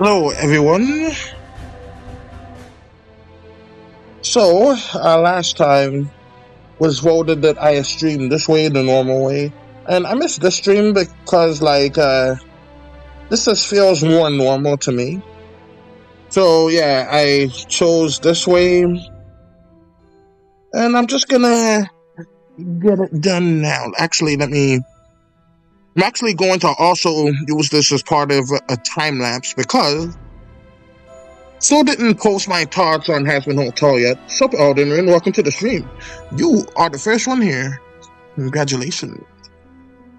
Hello, everyone. So, last time was voted that I streamed this way, the normal way. And I missed this stream because, this just feels more normal to me. So, yeah, I chose this way. And I'm just gonna get it done now. Actually, I'm actually going to also use this as part of a time lapse because still didn't post my thoughts on Hazbin Hotel yet. Sup, Elden Ring, welcome to the stream. You are the first one here. Congratulations.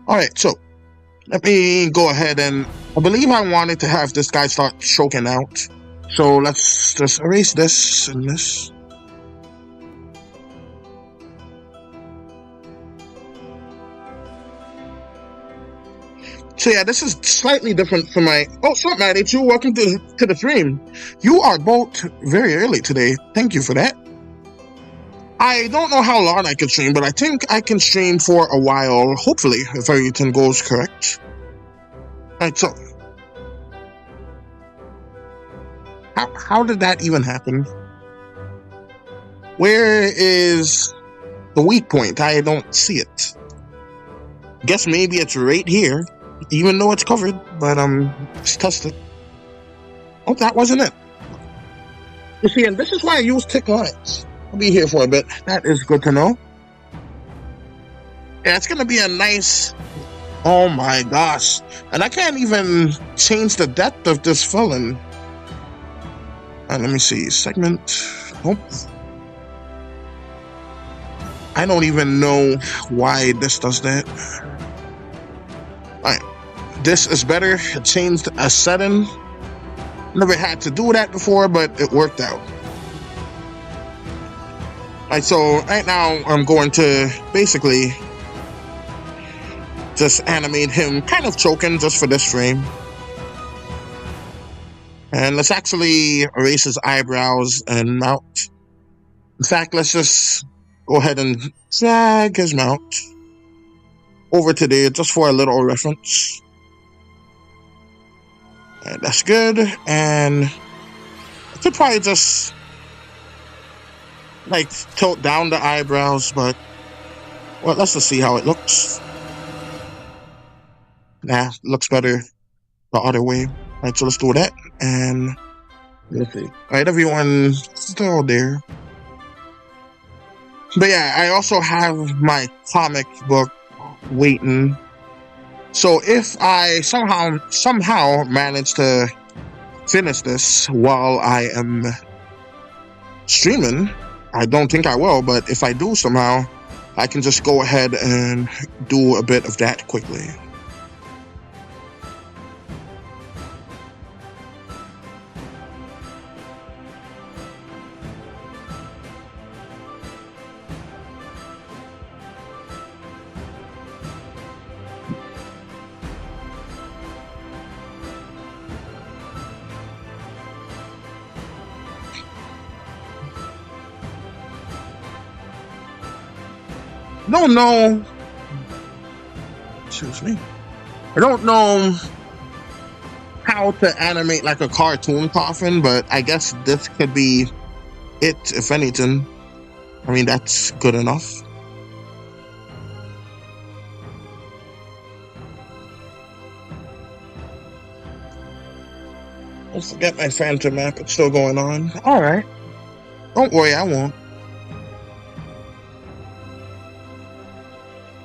Alright, so let me go ahead and I believe I wanted to have this guy start choking out. So let's just erase this and this. So yeah, this is slightly different from my... Oh, sup, Maddie, too. Welcome to the stream. You are both very early today. Thank you for that. I don't know how long I can stream, but I think I can stream for a while, hopefully, if everything goes correct. Alright, so... How did that even happen? Where is the weak point? I don't see it. Guess maybe it's right here, even though it's covered, but let's test it. Oh, that wasn't it. You see, and this is why I use tick lines. I'll be here for a bit. That is good to know. Yeah, it's gonna be a nice... Oh my gosh. And I can't even change the depth of this villain. Let me see. Segment. Nope. I don't even know why this does that. Alright. This is better. It changed a setting. Never had to do that before, but it worked out. Alright, so right now I'm going to basically just animate him kind of choking just for this frame. And let's actually erase his eyebrows and mouth. In fact, let's just go ahead and drag his mouth over to there just for a little reference. And that's good. And I could probably just like tilt down the eyebrows, but well, let's just see how it looks. Nah, looks better the other way. Alright, so let's do that. And let's see. Alright, everyone still there. But yeah, I also have my comic book waiting. So if I somehow manage to finish this while I am streaming, I don't think I will, but if I do somehow, I can just go ahead and do a bit of that quickly. Don't know. Excuse me. I don't know how to animate like a cartoon coffin, but I guess this could be it, if anything. I mean, that's good enough. Don't forget my phantom map. It's still going on. Alright. Don't worry, I won't.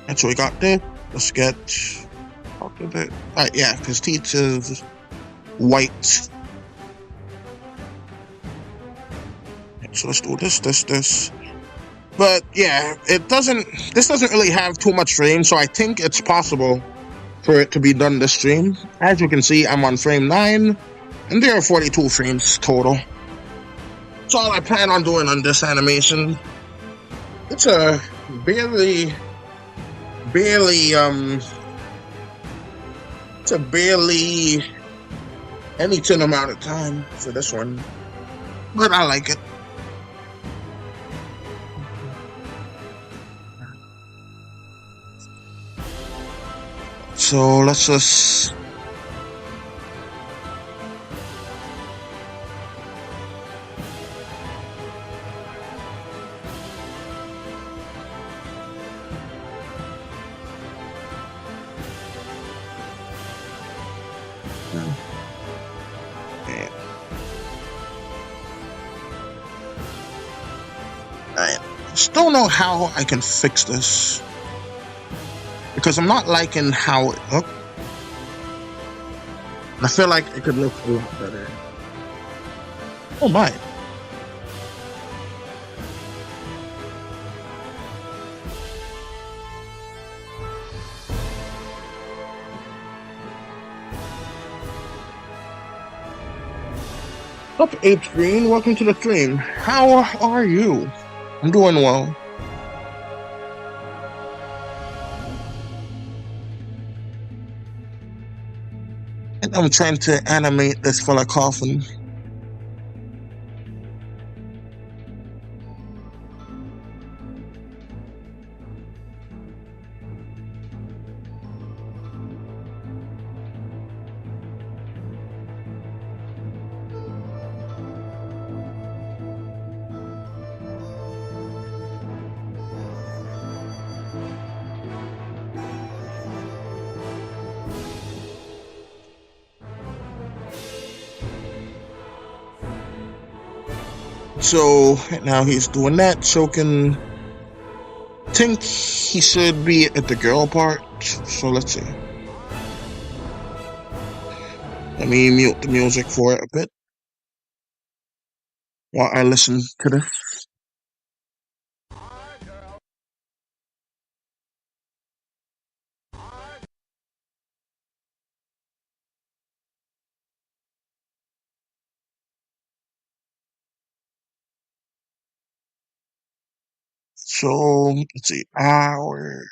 That's what we got there. Let's get out of it. Alright, yeah, his teeth is white. So let's do this. But yeah, this doesn't really have too much frame, so I think it's possible for it to be done this stream. As you can see, I'm on frame 9, and there are 42 frames total. That's all I plan on doing on this animation. It's a barely anything amount of time for this one, but I like it. So let's just And I just don't know how I can fix this, because I'm not liking how it looks. I feel like it could look a lot better. Oh my. Up, H-Green, welcome to the stream. How are you? I'm doing well. And I'm trying to animate this fella coughing. So now he's doing that, so can think he should be at the girl part. So let's see. Let me mute the music for it a bit while I listen to this. So let's see, hour.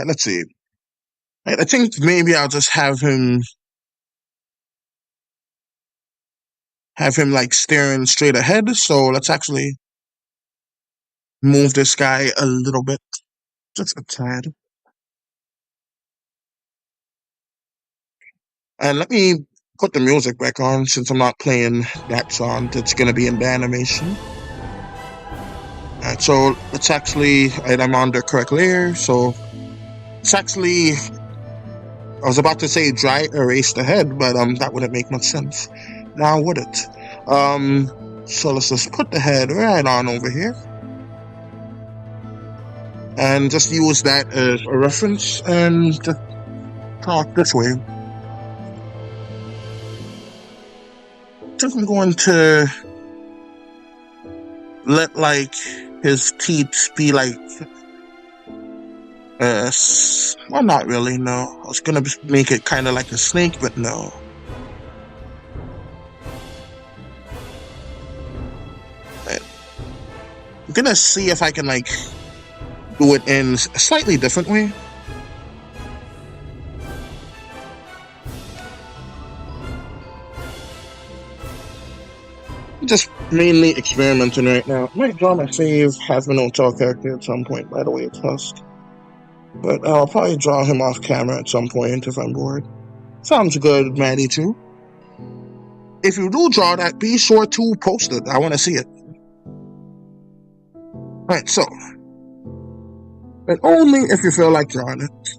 Let's see. I think maybe I'll just have him like staring straight ahead. So let's actually move this guy a little bit, just a tad. And let me put the music back on, since I'm not playing that song that's going to be in the animation. Alright, so let's actually, I'm on the correct layer, so it's actually, I was about to say dry erase the head, but that wouldn't make much sense. Now would it? So let's just put the head right on over here. And just use that as a reference and just talk this way. I think I'm going to let like his teeth be like well, not really, no. I was gonna make it kind of like a snake, but no. I'm gonna see if I can like do it in a slightly different way. Just mainly experimenting right now. I might draw my save Hazbin hotel character at some point, by the way, it's Husk. But I'll probably draw him off camera at some point if I'm bored. Sounds good, Maddie, too. If you do draw that, be sure to post it. I want to see it. Alright, so. But only if you feel like drawing it.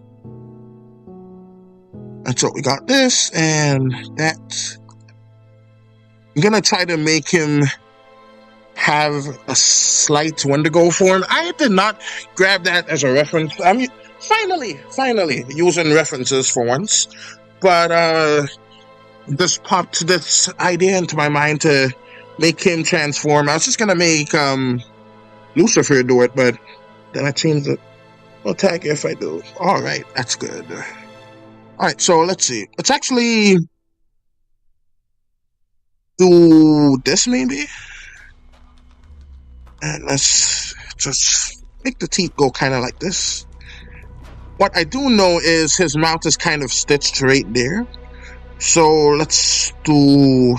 And so we got this and that. I'm going to try to make him have a slight Wendigo form. I did not grab that as a reference. I mean, finally, using references for once. But just popped this idea into my mind to make him transform. I was just going to make Lucifer do it, but then I changed it. I'll tag if I do. Alright, that's good. Alright, so let's see. Let's actually do this maybe. And let's just make the teeth go kind of like this. What I do know is his mouth is kind of stitched right there. So let's do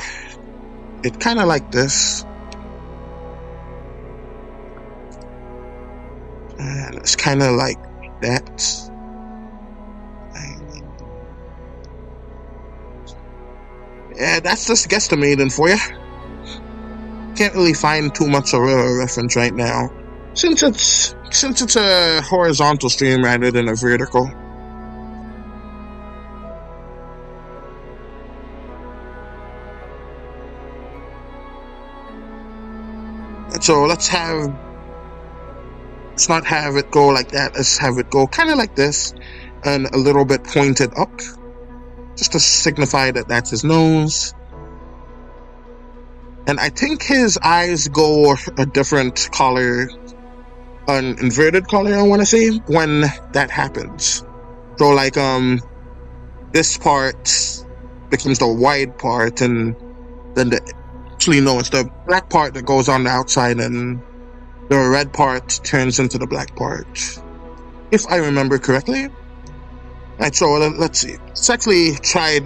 it kind of like this. And it's kind of like that. Yeah, that's just guesstimating for you. Can't really find too much of a reference right now. since it's a horizontal stream rather than a vertical. So let's not have it go like that. Let's have it go kind of like this and a little bit pointed up, just to signify that that's his nose. And I think his eyes go a different color, an inverted color, I want to say, when that happens. So like this part becomes the white part, and then it's the black part that goes on the outside, and the red part turns into the black part, if I remember correctly. Right, so let's see. Let's actually try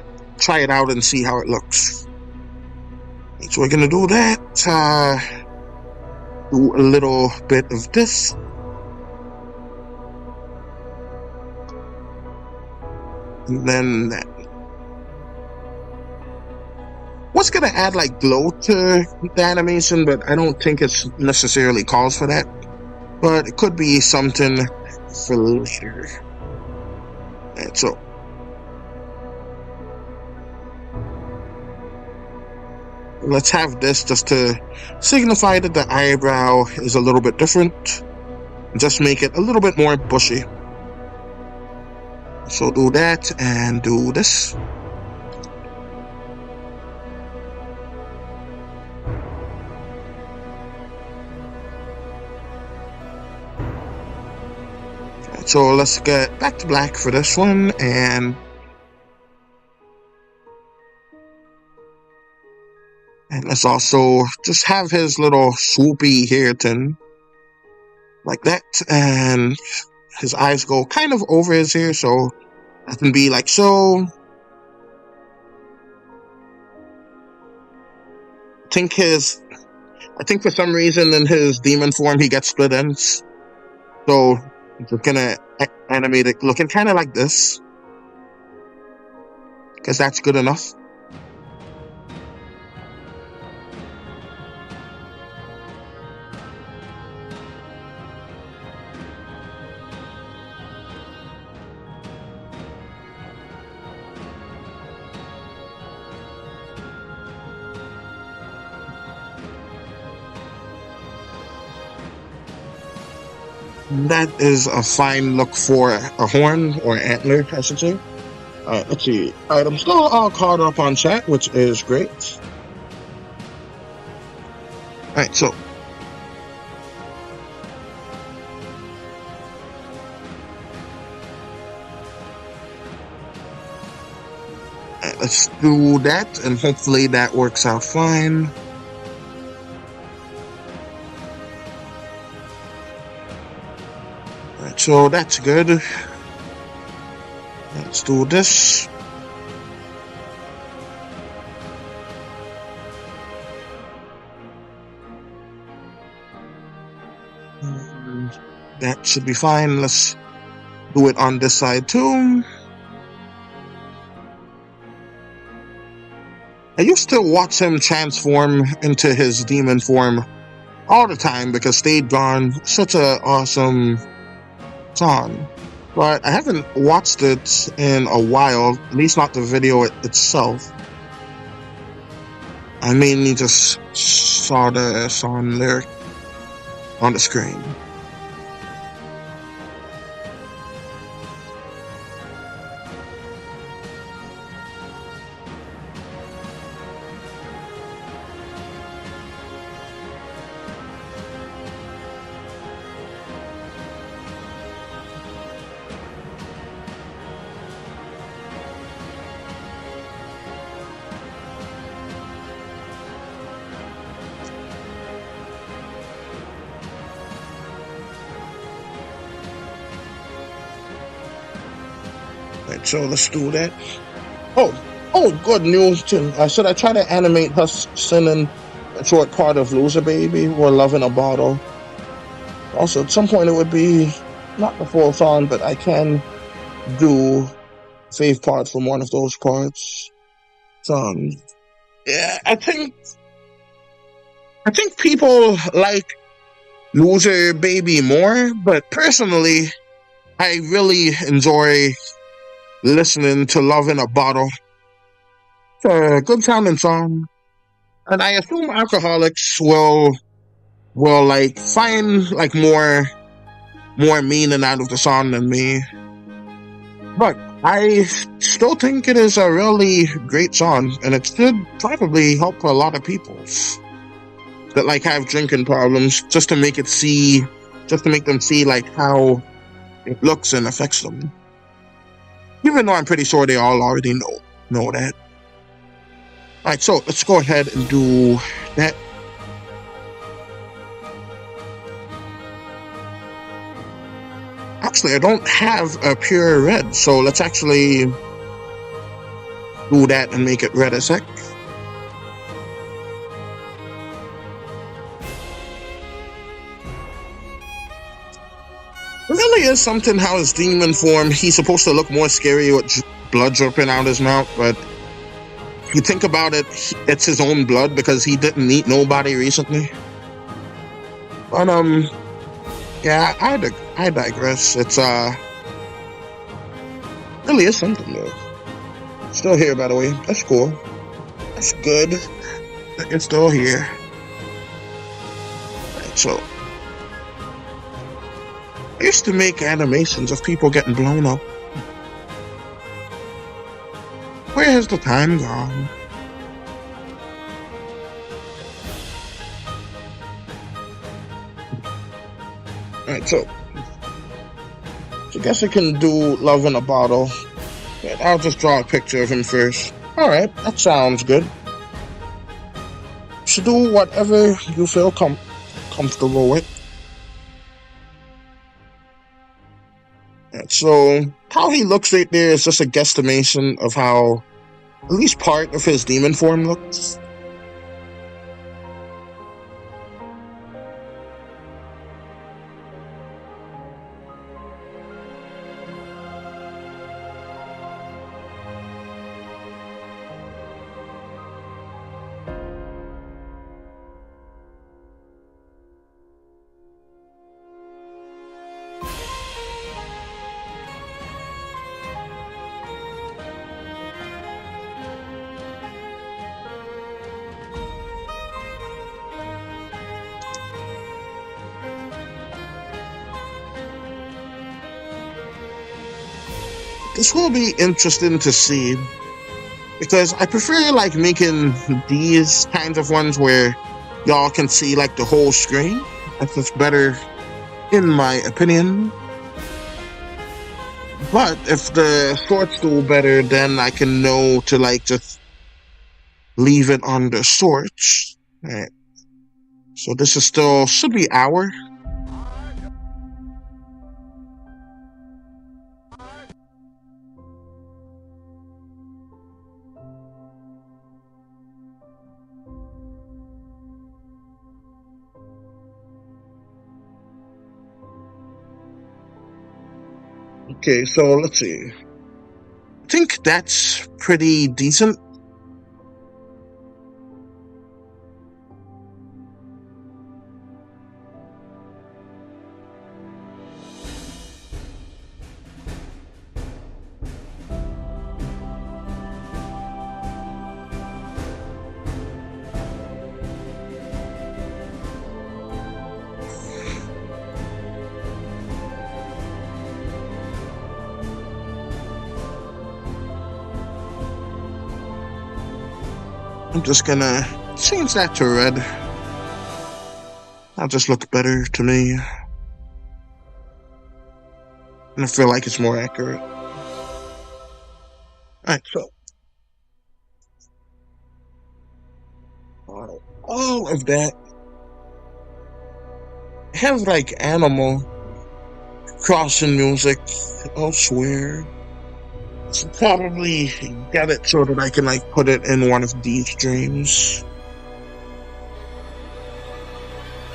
it out and see how it looks. Right, so we're gonna do that. Do a little bit of this. And then that. Was gonna add like glow to the animation, but I don't think it's necessarily calls for that. But it could be something for later. And so let's have this just to signify that the eyebrow is a little bit different. Just make it a little bit more bushy. So do that and do this. So let's get back to black for this one, and let's also just have his little swoopy hair tin like that, and his eyes go kind of over his hair, so that can be like so. I think for some reason in his demon form he gets split ends, so we're gonna animate it looking kind of like this, because that's good enough. That is a fine look for a horn or antler, I should say. Alright, let's see. Alright, I'm still all caught up on chat, which is great. Alright, so. Alright, let's do that, and hopefully that works out fine. So that's good. Let's do this. That should be fine. Let's do it on this side too. I used to watch him transform into his demon form all the time because Stayed Gone, such an awesome song, but I haven't watched it in a while, at least not the video itself. I mainly just saw the song lyric on the screen. So let's do that. Oh, good news too. Should I try to animate her singing a short part of Loser Baby or Love in a Bottle? Also, at some point it would be not the full song, but I can do save parts from one of those parts. Yeah, I think people like Loser Baby more, but personally, I really enjoy listening to Love in a Bottle. It's a good sounding song. And I assume alcoholics will like find like more meaning out of the song than me. But I still think it is a really great song, and it should probably help a lot of people that like have drinking problems, just to make them see like how it looks and affects them. Even though I'm pretty sure they all already know that. Alright, so let's go ahead and do that. Actually, I don't have a pure red, so let's actually do that and make it red as heck. It really is something how his demon form, he's supposed to look more scary with blood dripping out his mouth, but if you think about it, it's his own blood because he didn't eat nobody recently. But yeah, I digress. It's really is something though. Still here, by the way. That's cool. That's good. It's still here. Right, so I used to make animations of people getting blown up. Where has the time gone? Alright, so I guess I can do Love in a Bottle. But I'll just draw a picture of him first. Alright, that sounds good. So do whatever you feel comfortable with. And so how he looks right there is just a guesstimation of how at least part of his demon form looks. This will be interesting to see because I prefer like making these kinds of ones where y'all can see like the whole screen. That's just better in my opinion. But if the shorts do better, then I can know to like just leave it on the shorts. Alright. So this is still should be hour. Okay, so let's see. I think that's pretty decent. I'm just gonna change that to red. That'll just look better to me. And I feel like it's more accurate. Alright, so all of that. I have like animal crossing music elsewhere. So probably get it so that I can like put it in one of these streams.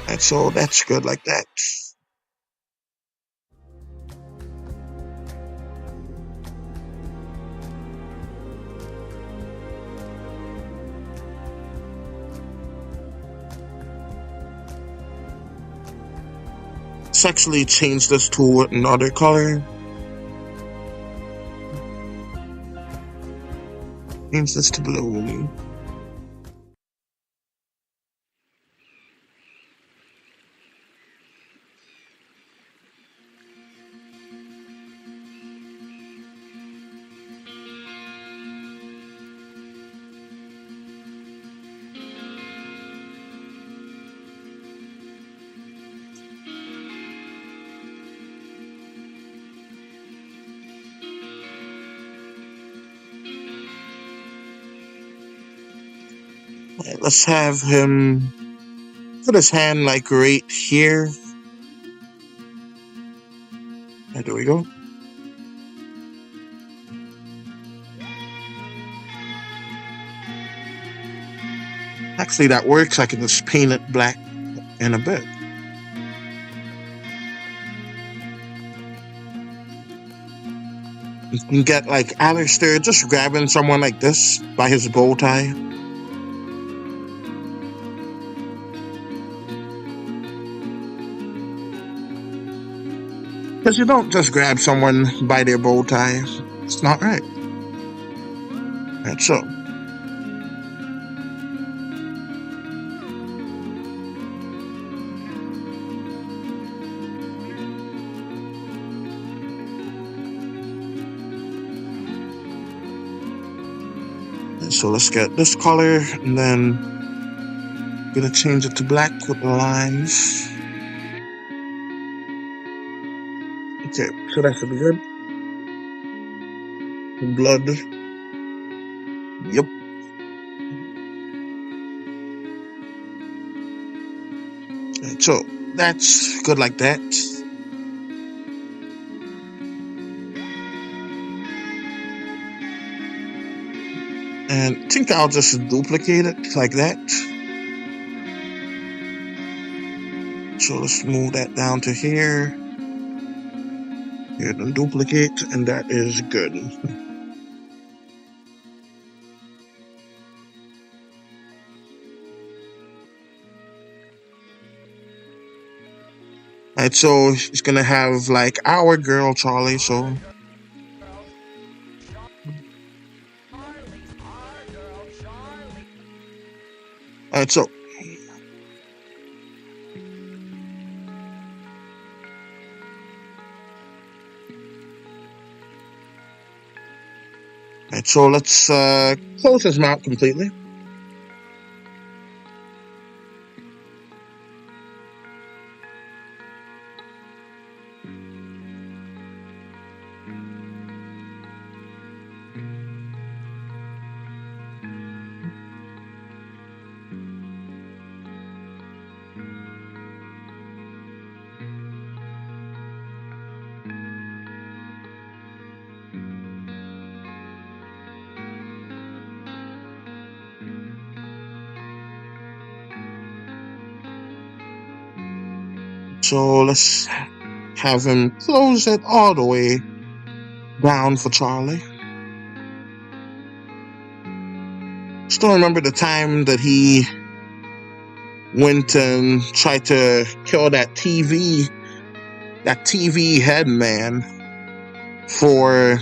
And so that's good like that. Let's actually change this to another color. Change this to blue. Right, let's have him put his hand like right here. Right, there we go. Actually, that works. I can just paint it black in a bit. You can get like Alistair just grabbing someone like this by his bow tie. Because you don't just grab someone by their bow tie. It's not right. Right, so. So let's get this color and then I'm gonna change it to black with the lines. Okay, so that should be good. Blood. Yep. Right, so that's good like that. And I think I'll just duplicate it like that. So let's move that down to here. Here, then duplicate, and that is good. Alright, so it's gonna have like our girl Charlie, so. Alright, so. Alright, so let's close his mouth completely. So let's have him close it all the way down for Charlie. Still remember the time that he went and tried to kill that TV head man for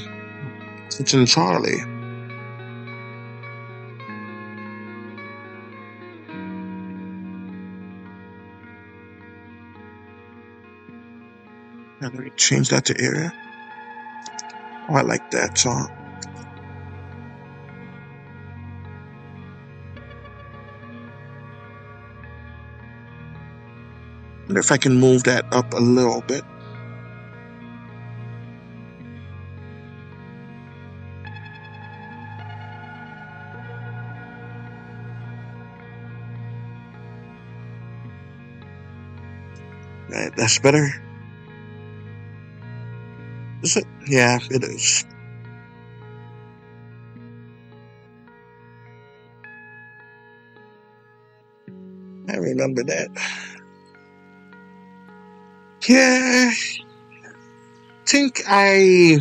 teaching Charlie. And let me change that to area. Oh, I like that song. I wonder if I can move that up a little bit. Right, that's better. Is it? Yeah, it is. I remember that. Yeah, think I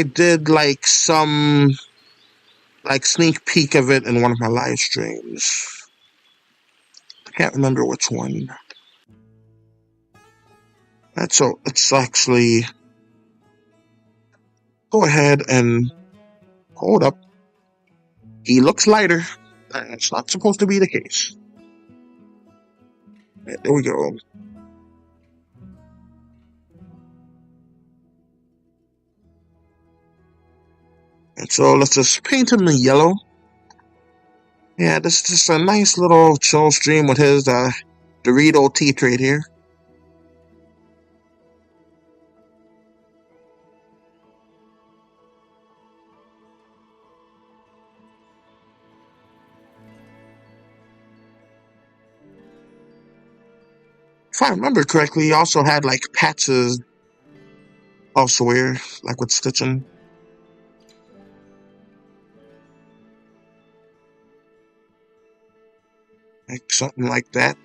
did like some like sneak peek of it in one of my live streams. I can't remember which one. Right, so let's actually go ahead and hold up. He looks lighter. It's not supposed to be the case. Right, there we go. And so let's just paint him in yellow. Yeah, this is just a nice little chill stream with his Dorito tea trade here. If I remember correctly, he also had like patches elsewhere, like with stitching. Like something like that.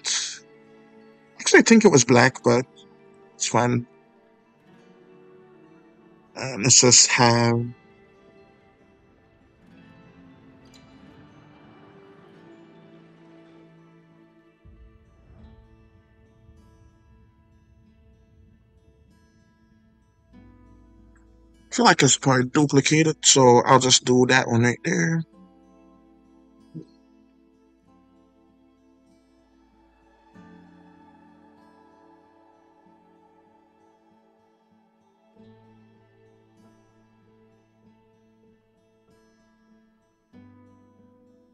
Actually, I think it was black, but it's fine. Let's just have... I feel like it's probably duplicated, so I'll just do that one right there.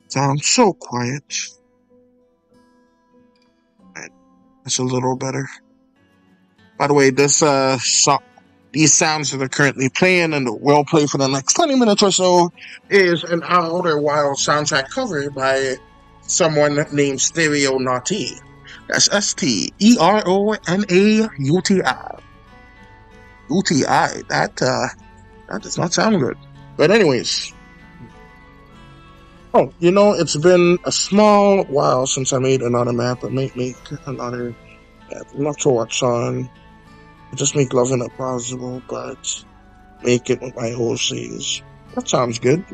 Sounds so quiet. That's a little better. By the way, these sounds that are currently playing and will play for the next 20 minutes or so is an Outer Wild soundtrack cover by someone named Stereo Naughty. That's STERONAUTI. UTI. That does not sound good. But anyways. Oh, you know, it's been a small while since I made another map. I might make another map. I'm not sure what's on. Just make Love Impossible, but make it with my whole series. That sounds good.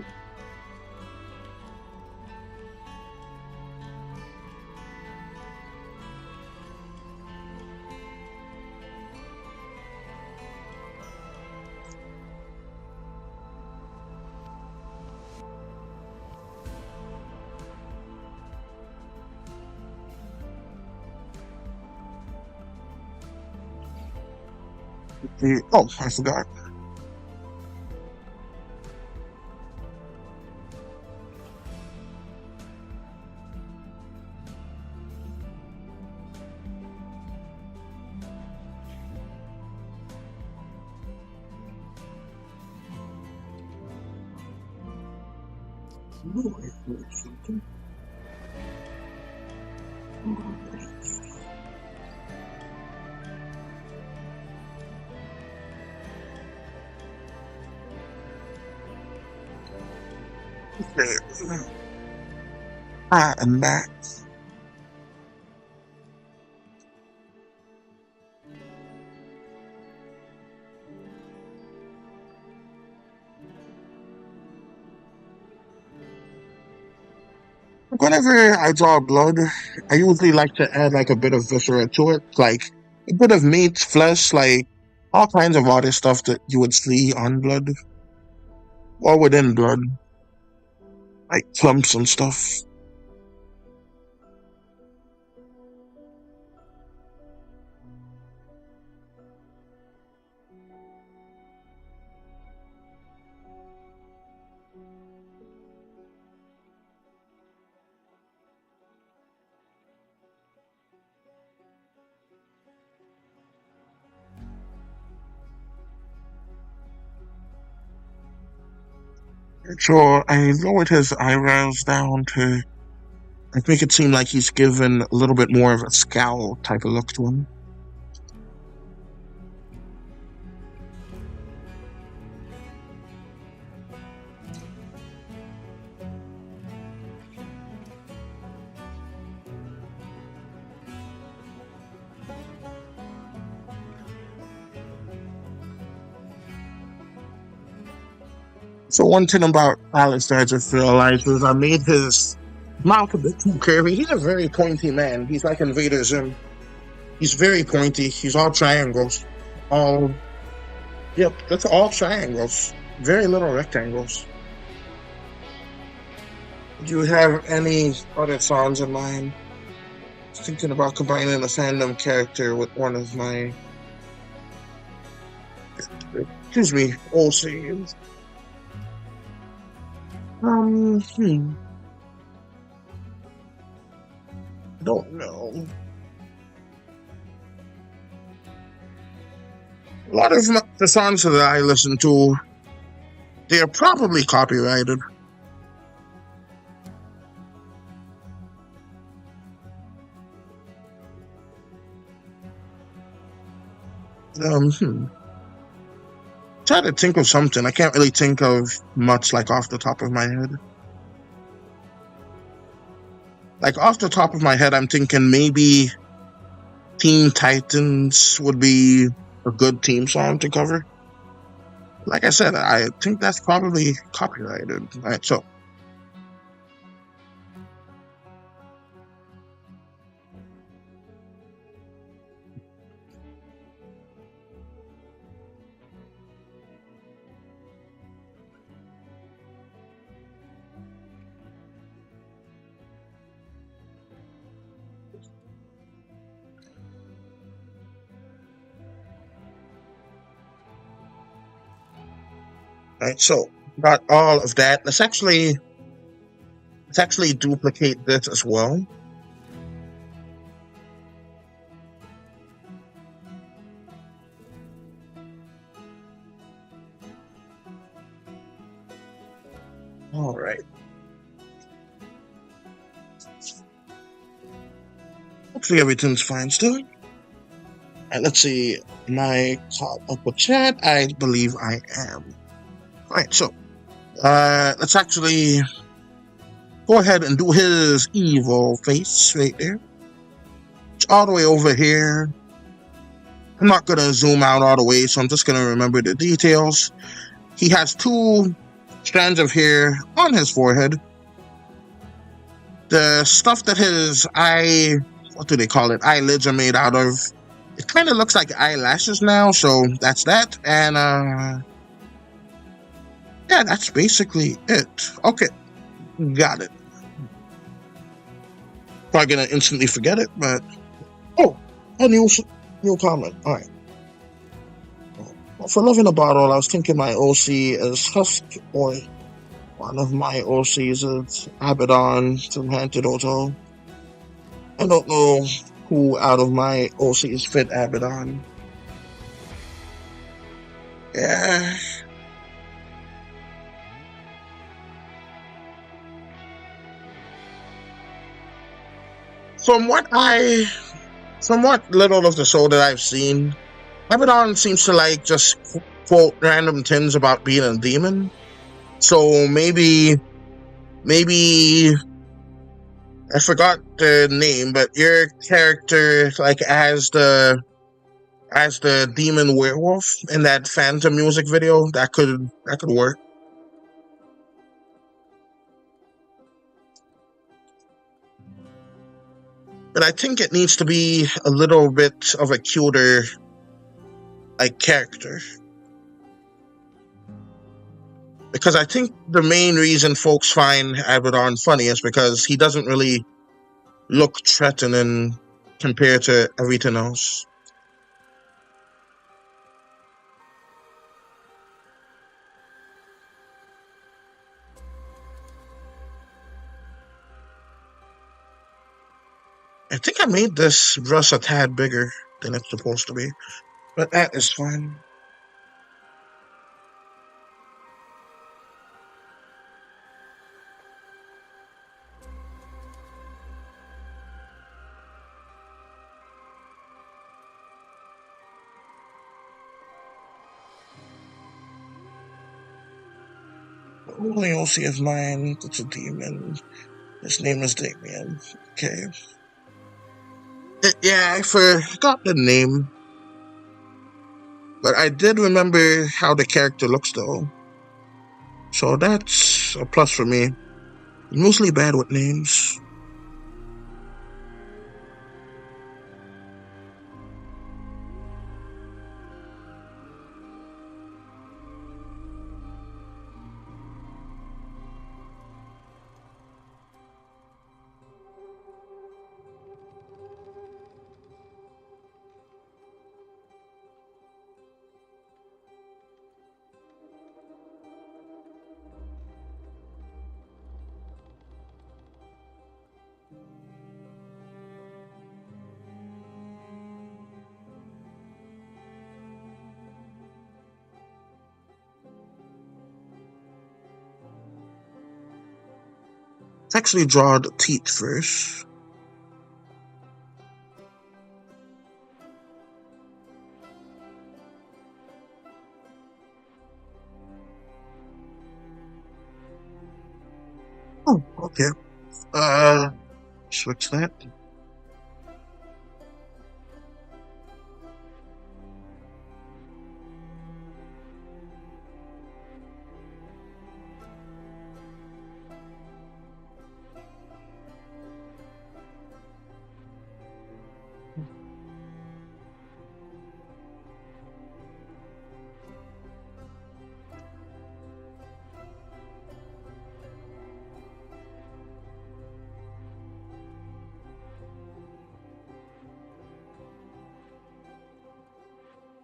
Oh, I forgot. Okay. I am back. Whenever I draw blood, I usually like to add like a bit of viscera to it, like a bit of meat, flesh, like all kinds of other stuff that you would see on blood or within blood, like clumps and stuff. So I lowered his eyebrows down to make it seem like he's given a little bit more of a scowl type of look to him. So one thing about Alex that I just realized is I made his mouth a bit too curvy. He's a very pointy man. He's like Invader Zim. He's very pointy. He's all triangles. All, yep, that's all triangles. Very little rectangles. Do you have any other songs in mind? Thinking about combining a fandom character with one of my, excuse me, old scenes. I don't know. A lot of the songs that I listen to, they are probably copyrighted. Try to think of something. I can't really think of much like off the top of my head. Like off the top of my head, I'm thinking maybe Teen Titans would be a good theme song to cover. Like I said, I think that's probably copyrighted. All right, so. Right, so got all of that. Let's actually duplicate this as well. All right. Hopefully everything's fine still. All right, let's see. Am I caught up with chat? I believe I am. All right, so let's actually go ahead and do his evil face right there. It's all the way over here. I'm not going to zoom out all the way, so I'm just going to remember the details. He has 2 strands of hair on his forehead. The stuff that his what do they call it? Eyelids are made out of. It kind of looks like eyelashes now, so that's that. And yeah, that's basically it. Okay, got it. Probably gonna instantly forget it, but oh, a new comment. All right. For loving a bottle, I was thinking my OC is Husk Boy. One of my OCs is Abaddon from Antidoto. I don't know who out of my OCs fit Abaddon. Yeah. From what little of the show that I've seen, Abaddon seems to like just quote random things about being a demon. So maybe I forgot the name, but your character like as the demon werewolf in that Phantom music video, that could work. But I think it needs to be a little bit of a cuter like character. Because I think the main reason folks find Abaddon funny is because he doesn't really look threatening compared to everything else. I think I made this brush a tad bigger than it's supposed to be, but that is fine. Only OC of mine, it's a demon. His name is Damien. Okay. Yeah, I forgot the name. But I did remember how the character looks though. So that's a plus for me. I'm mostly bad with names. Let's actually draw the teeth first. Oh, okay. Switch that.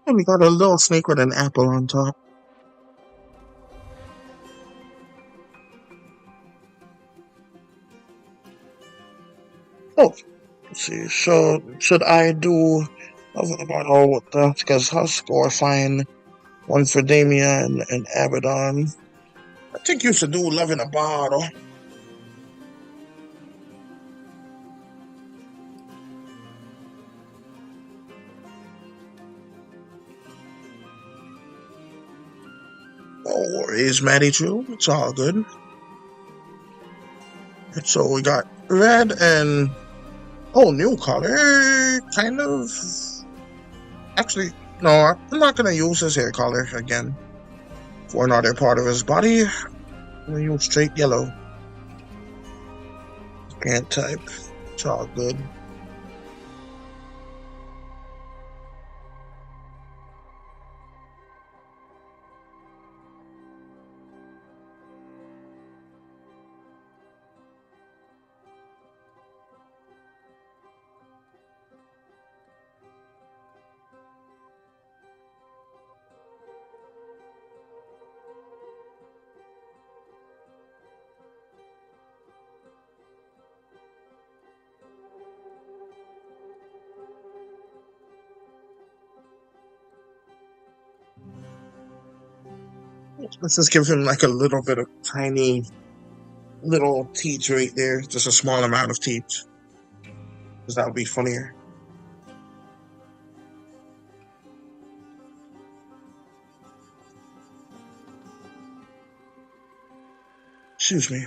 And we got a little snake with an apple on top. Oh, let's see. So should I do? I was about all with that because Husk or fine one for Damien and Abaddon. I think you should do Love in a Bottle. No worries, Maddie True. It's all good. So we got red and new color. Kind of. Actually, no, I'm not gonna use his hair color again for another part of his body. I'm gonna use straight yellow. Can't type. It's all good. Let's just give him like a little bit of tiny little teeth right there. Just a small amount of teeth. Because that would be funnier. Excuse me.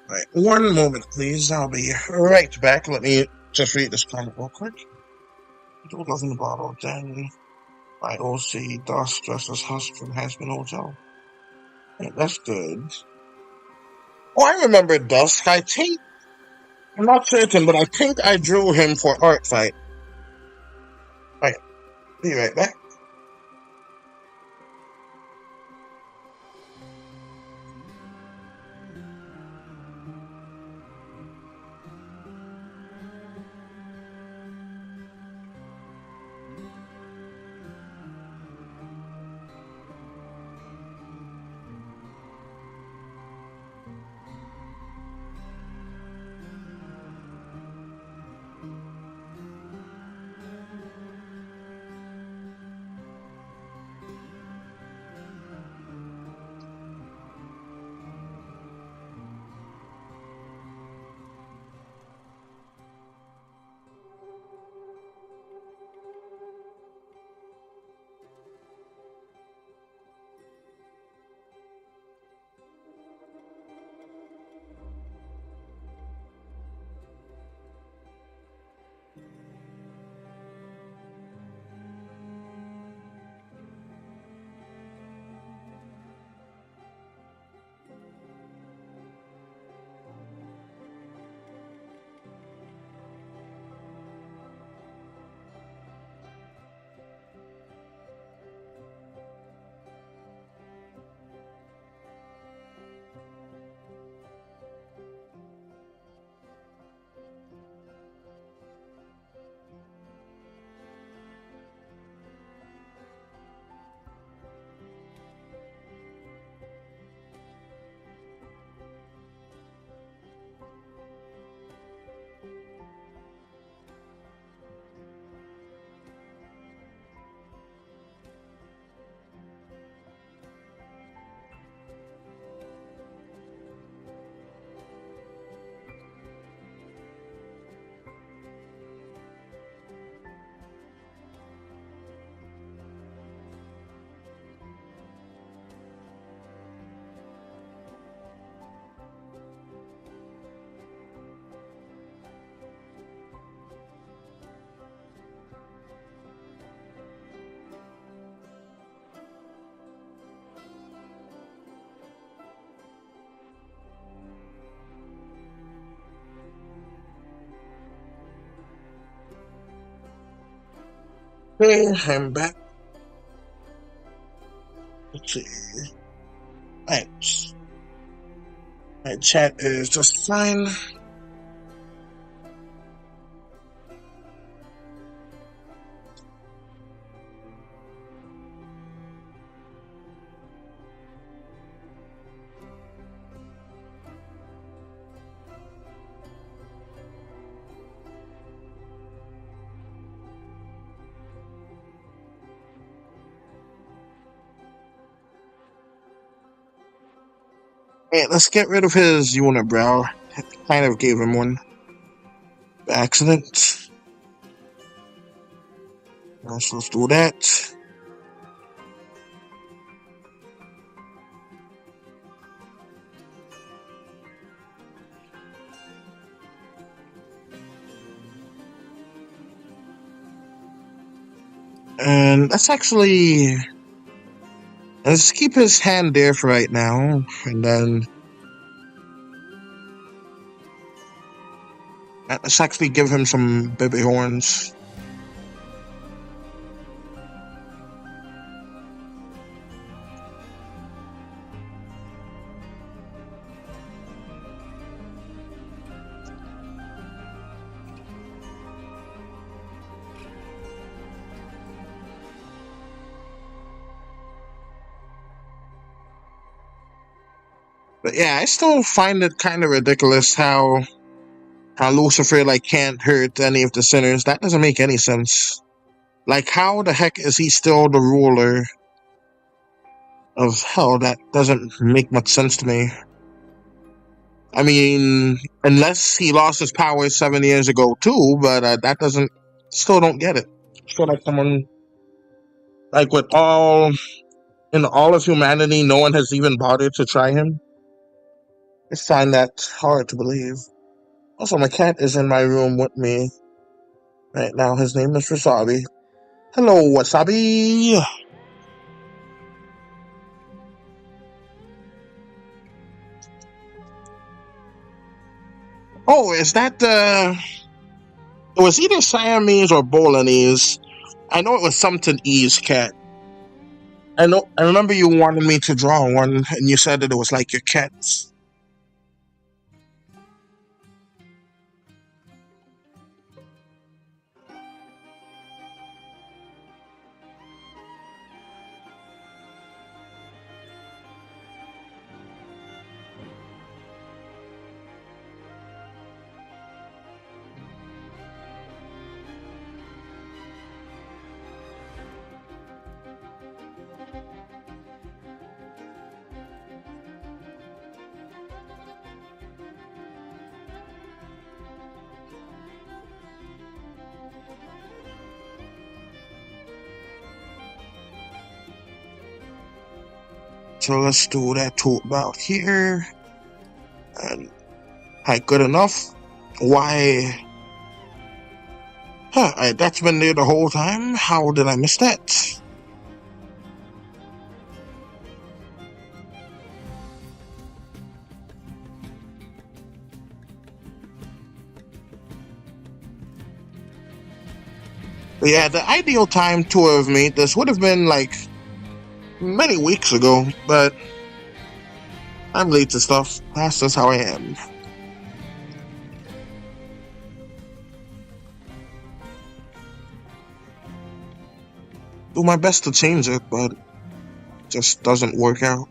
Right, one moment, please. I'll be right back. Let me just read this comment real quick. It was in the bottle. Then by OC Dust dressed as Husk from Hazbin Hotel. Yeah, that's good. Oh, I remember Dusk. I'm not certain, but I think I drew him for Art Fight. Right, be right back. Okay, I'm back. Let's see. Right. My chat is just fine. Hey, let's get rid of his unibrow. Kind of gave him one by accident. Let's do that. And let's keep his hand there for right now, and then let's actually give him some baby horns. But yeah, I still find it kind of ridiculous how Lucifer can't hurt any of the sinners. That doesn't make any sense. Like, how the heck is he still the ruler of hell? That doesn't make much sense to me. I mean, unless he lost his power 7 years ago too, but that doesn't. Still don't get it. Still like someone with all in all of humanity, no one has even bothered to try him. I find that hard to believe. Also, my cat is in my room with me right now. His name is Wasabi. Hello, Wasabi. Oh, is that the? It was either Siamese or Bolognese. I know it was something E's cat. I remember you wanted me to draw one, and you said that it was like your cat's. So let's do that to about here. And good enough. Why? Huh, that's been there the whole time? How did I miss that? But yeah, the ideal time to have made this would have been many weeks ago, but I'm late to stuff. That's just how I am. Do my best to change it, but it just doesn't work out.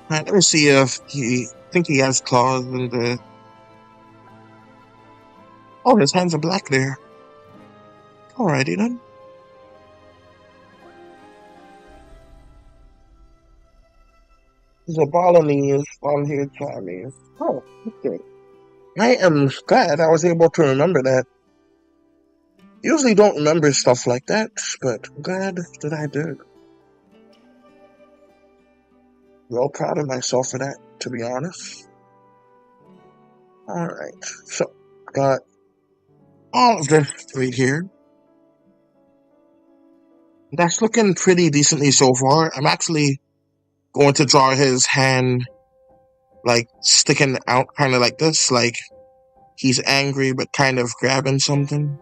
Let me see if I think he has claws in the. Oh, his hands are black there. Alrighty then. He's a Balinese, long-haired Chinese. Oh, okay. I am glad I was able to remember that. Usually don't remember stuff like that, but I'm glad that I did. Real proud of myself for that, to be honest. Alright, so got all of this right here. That's looking pretty decently so far. I'm actually going to draw his hand like sticking out kind of like this, like he's angry but kind of grabbing something.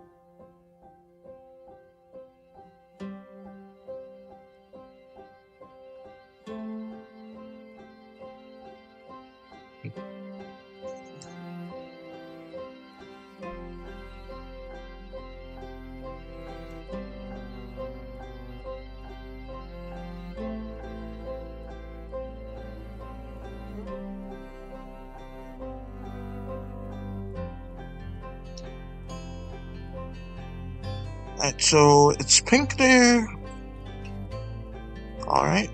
Alright, so it's pink there. Alright.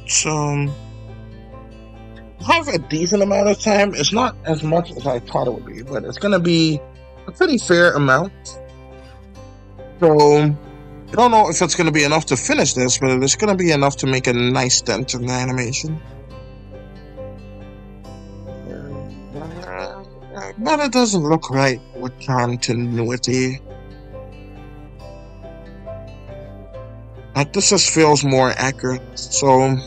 So I have a decent amount of time. It's not as much as I thought it would be, but it's going to be a pretty fair amount. So I don't know if it's going to be enough to finish this, but it's going to be enough to make a nice dent in the animation. But it doesn't look right with continuity. Like, this just feels more accurate. So I'm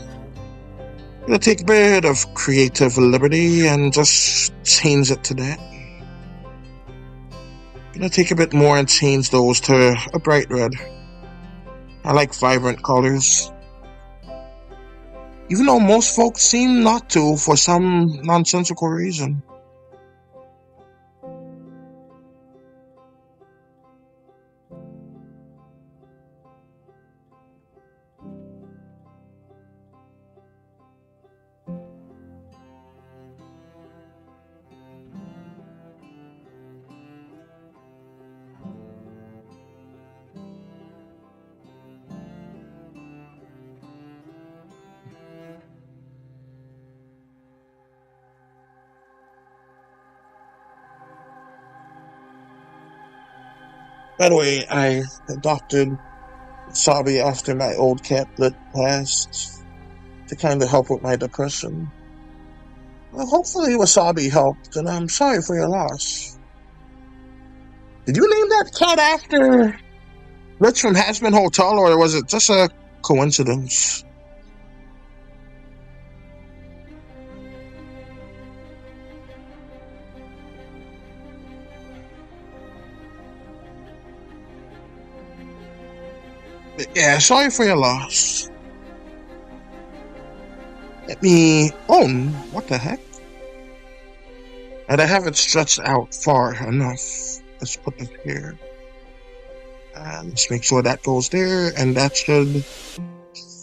going to take a bit of creative liberty and just change it to that. I'm going to take a bit more and change those to a bright red. I like vibrant colors. Even though most folks seem not to for some nonsensical reason. By the way, I adopted Wasabi after my old cat Lit passed to kind of help with my depression. Well, hopefully Wasabi helped, and I'm sorry for your loss. Did you name that cat after Rich from Hazbin Hotel, or was it just a coincidence? Yeah, sorry for your loss. Let me... Oh, what the heck? And I have it stretched out far enough. Let's put it here. And let's make sure that goes there, and that should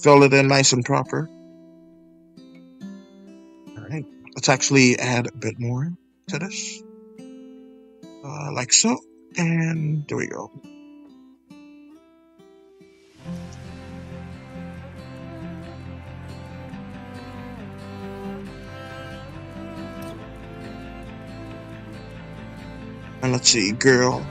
fill it in nice and proper. Alright, let's actually add a bit more to this. Like so. And there we go. And let's see, girl.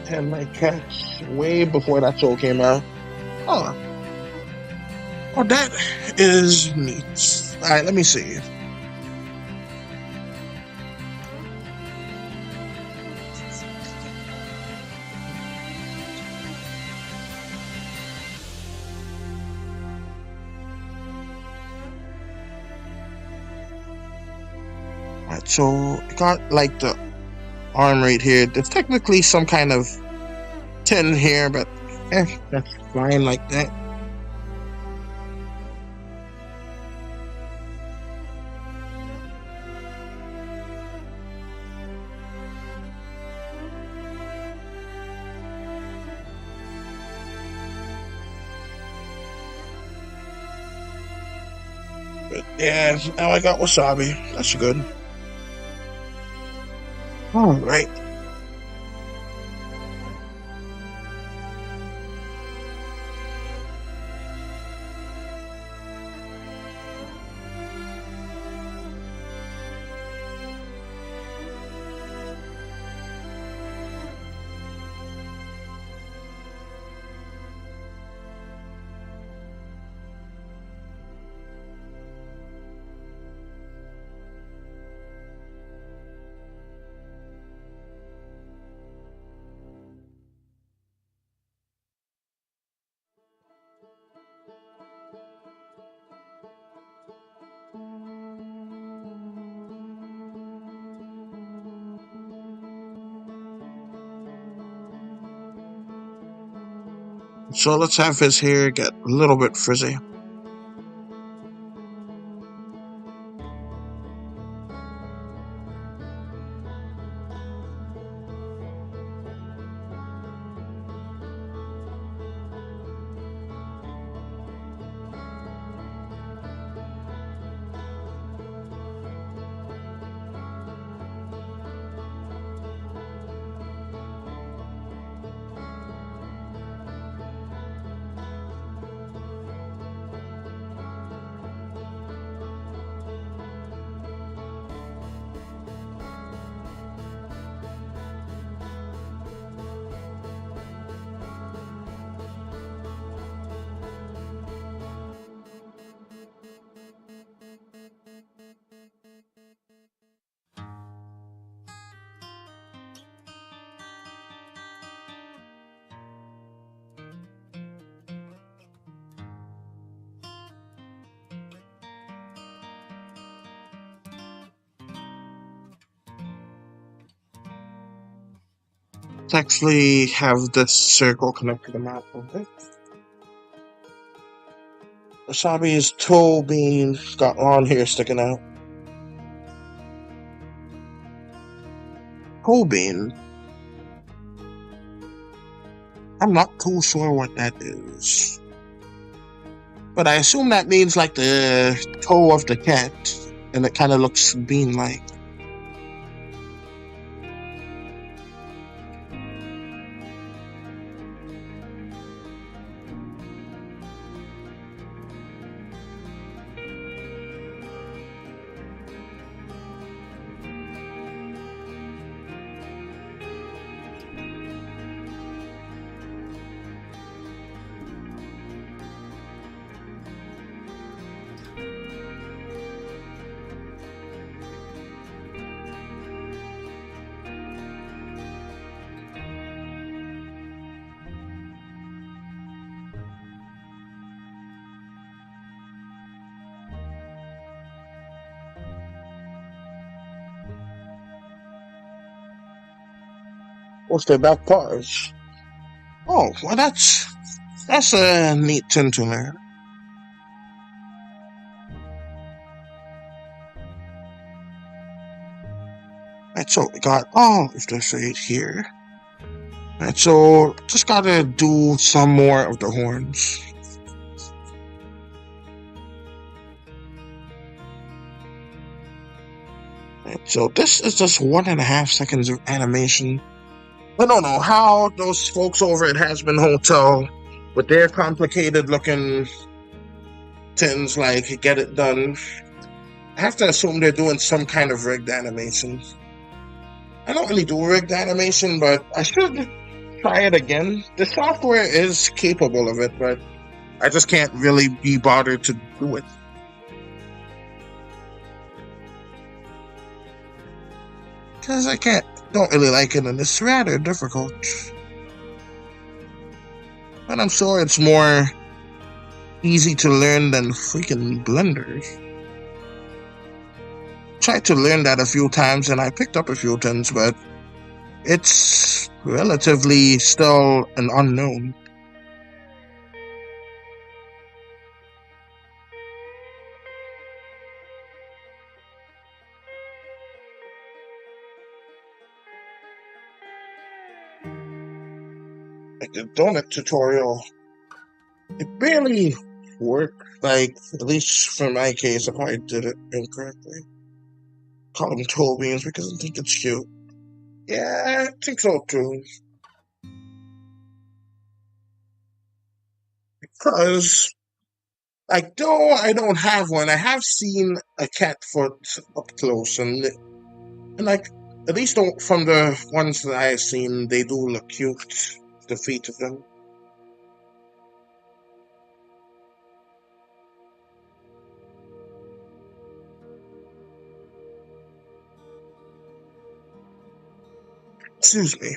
Had my cats way before that show came out. Oh. Oh, that is neat. Alright, let me see. Alright, so I got like the arm right here. There's technically some kind of tin here, but that's fine like that. But yeah, now I got Wasabi. That's good. All right. So let's have his hair get a little bit frizzy. Let's actually have this circle connect to the map. Okay. Wasabi's toe bean got long hair sticking out. Toe bean? I'm not too sure what that is. But I assume that means like the toe of the cat, and it kind of looks bean-like. What's their back paws? Oh, well that's a neat thing to learn. Right, so we got all of this right here. Right, so just gotta do some more of the horns. Right, so this is just 1.5 seconds of animation. I don't know how those folks over at Hazbin Hotel, with their complicated looking tins, like get it done. I have to assume they're doing some kind of rigged animation. I don't really do rigged animation, but I should try it again. The software is capable of it, but I just can't really be bothered to do it. Because I don't really like it, and it's rather difficult. But I'm sure it's more easy to learn than freaking Blender. Tried to learn that a few times, and I picked up a few things, but it's relatively still an unknown. Like the donut tutorial, it barely worked. Like, at least for my case, if I did it incorrectly. Call them toe beans because I think it's cute. Yeah, I think so too. Because, like, though I don't have one, I have seen a cat foot up close, and like, at least from the ones that I've seen, they do look cute. The feet of them. Excuse me.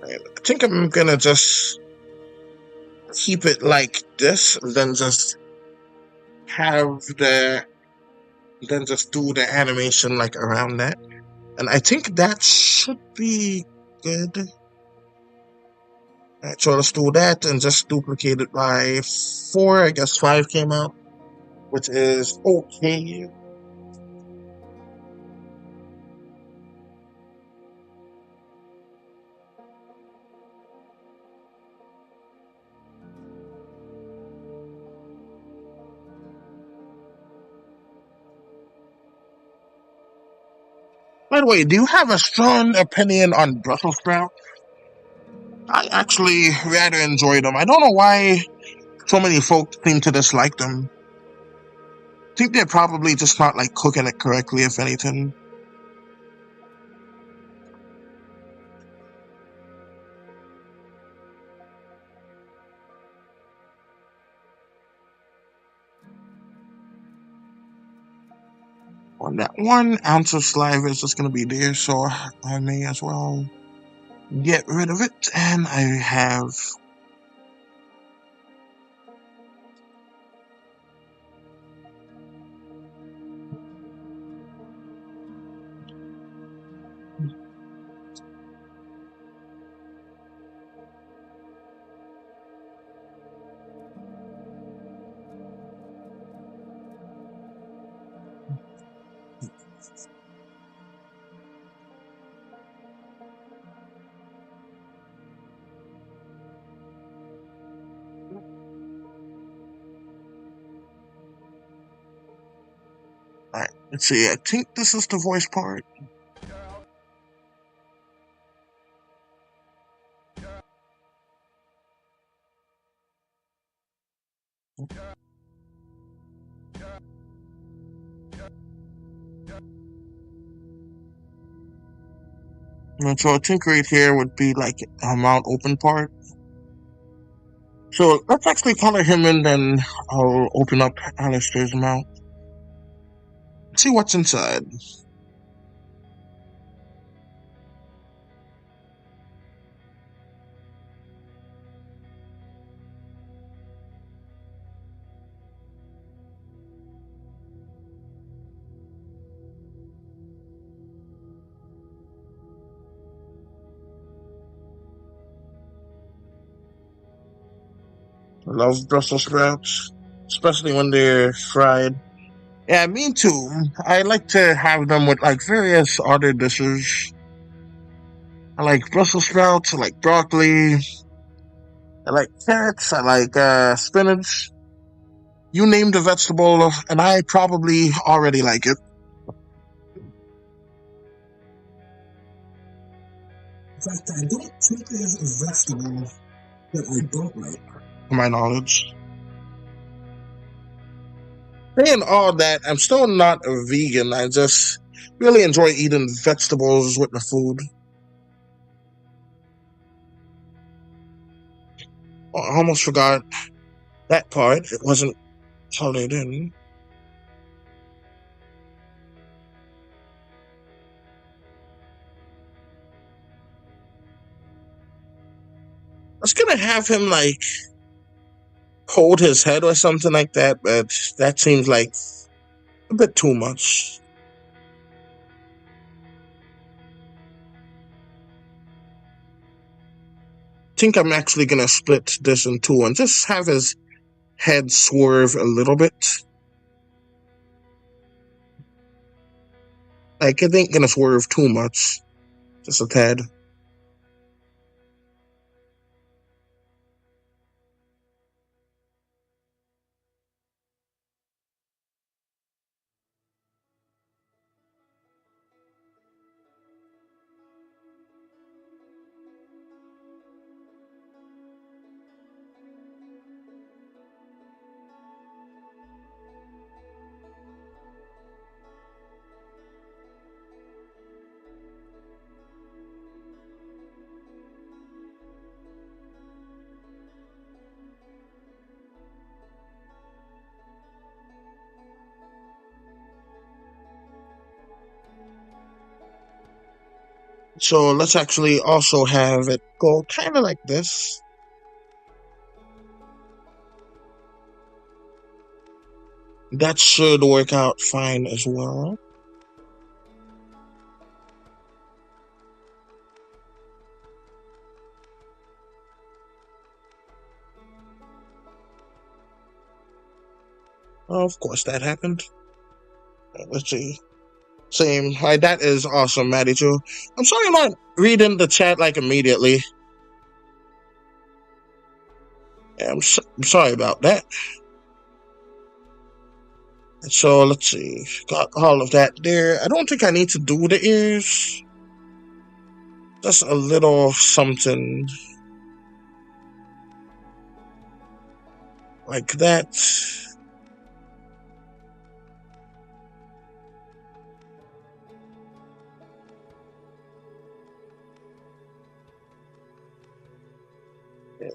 I think I'm gonna just keep it like this, and then have the then just do the animation like around that. And I think that should be good. Alright, so let's do that and just duplicate it by 4. I guess 5 came out, which is okay. By the way, do you have a strong opinion on Brussels sprouts? I actually rather enjoy them. I don't know why so many folks seem to dislike them. I think they're probably just not like cooking it correctly, if anything. On that 1 ounce of saliva is just going to be there, so I may as well get rid of it. And I have. Alright, let's see. I think this is the voice part. And so I think right here would be like a mount open part. So let's actually color him in, then I'll open up Alistair's mouth. See what's inside. I love Brussels sprouts, especially when they're fried. Yeah, me too. I like to have them with like various other dishes. I like Brussels sprouts, I like broccoli, I like carrots, I like spinach. You name the vegetable, and I probably already like it. In fact, I don't think there's a vegetable that I don't like, to my knowledge. Saying all that, I'm still not a vegan. I just really enjoy eating vegetables with my food. Oh, I almost forgot that part. It wasn't colored in. I was gonna have him like hold his head or something like that, but that seems like a bit too much. I think I'm actually gonna split this in two and just have his head swerve a little bit. Like, it ain't gonna swerve too much. Just a tad. So let's actually also have it go kind of like this. That should work out fine as well. Of course, that happened. Let's see. Same. Hi, that is awesome, Maddie, too. I'm sorry I'm not reading the chat, like, immediately. Yeah, I'm sorry about that. So, let's see. Got all of that there. I don't think I need to do the ears. Just a little something like that.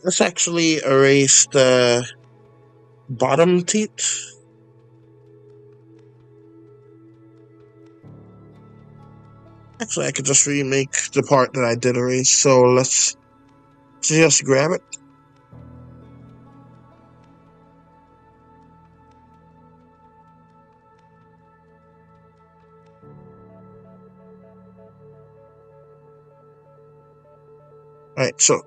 Let's actually erase the bottom teeth. Actually, I could just remake the part that I did erase. So let's just grab it. Alright, so.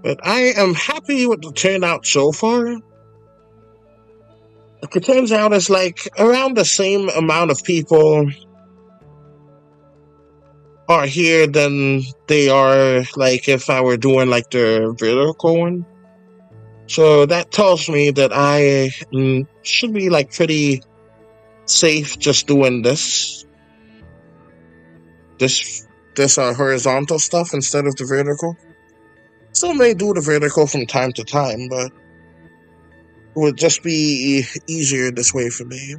But I am happy with the turnout so far. It turns out it's like around the same amount of people are here than they are like if I were doing like the vertical one. So that tells me that I should be like pretty safe just doing this horizontal stuff instead of the vertical. Still may do the vertical from time to time, but it would just be easier this way for me.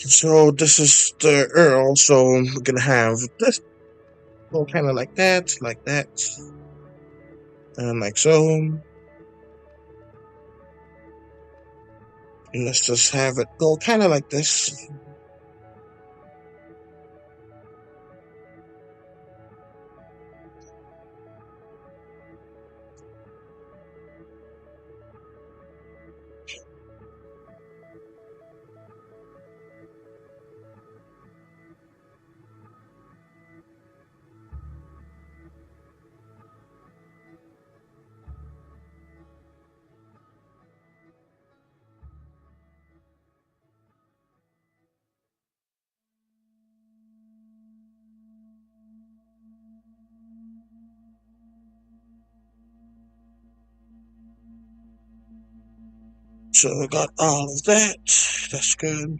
So this is the Earl, so we're gonna have this go kind of like that, and like so. And let's just have it go kind of like this. So I got all of that. That's good.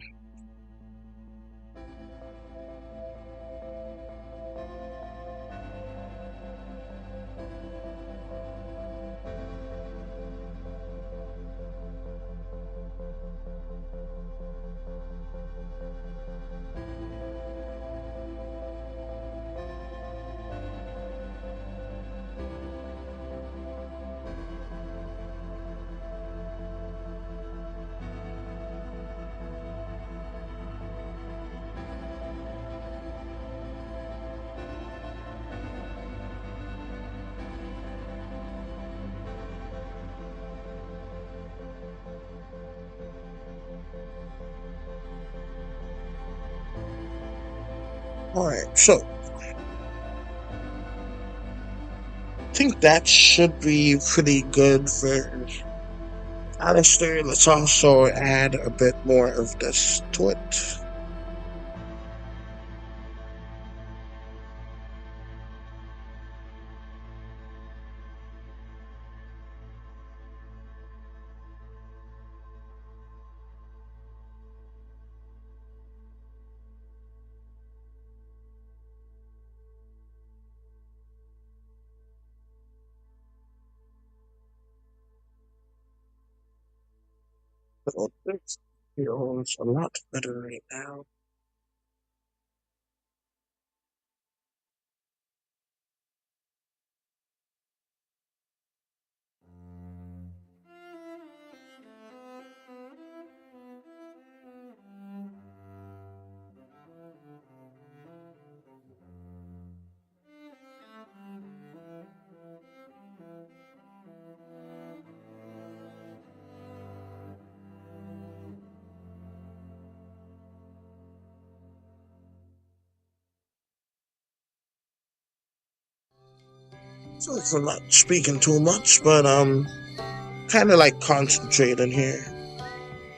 Alright, so I think that should be pretty good for Alistair. Let's also add a bit more of this to it. So this feels a lot better right now. So if I'm not speaking too much, but kind of like concentrating here.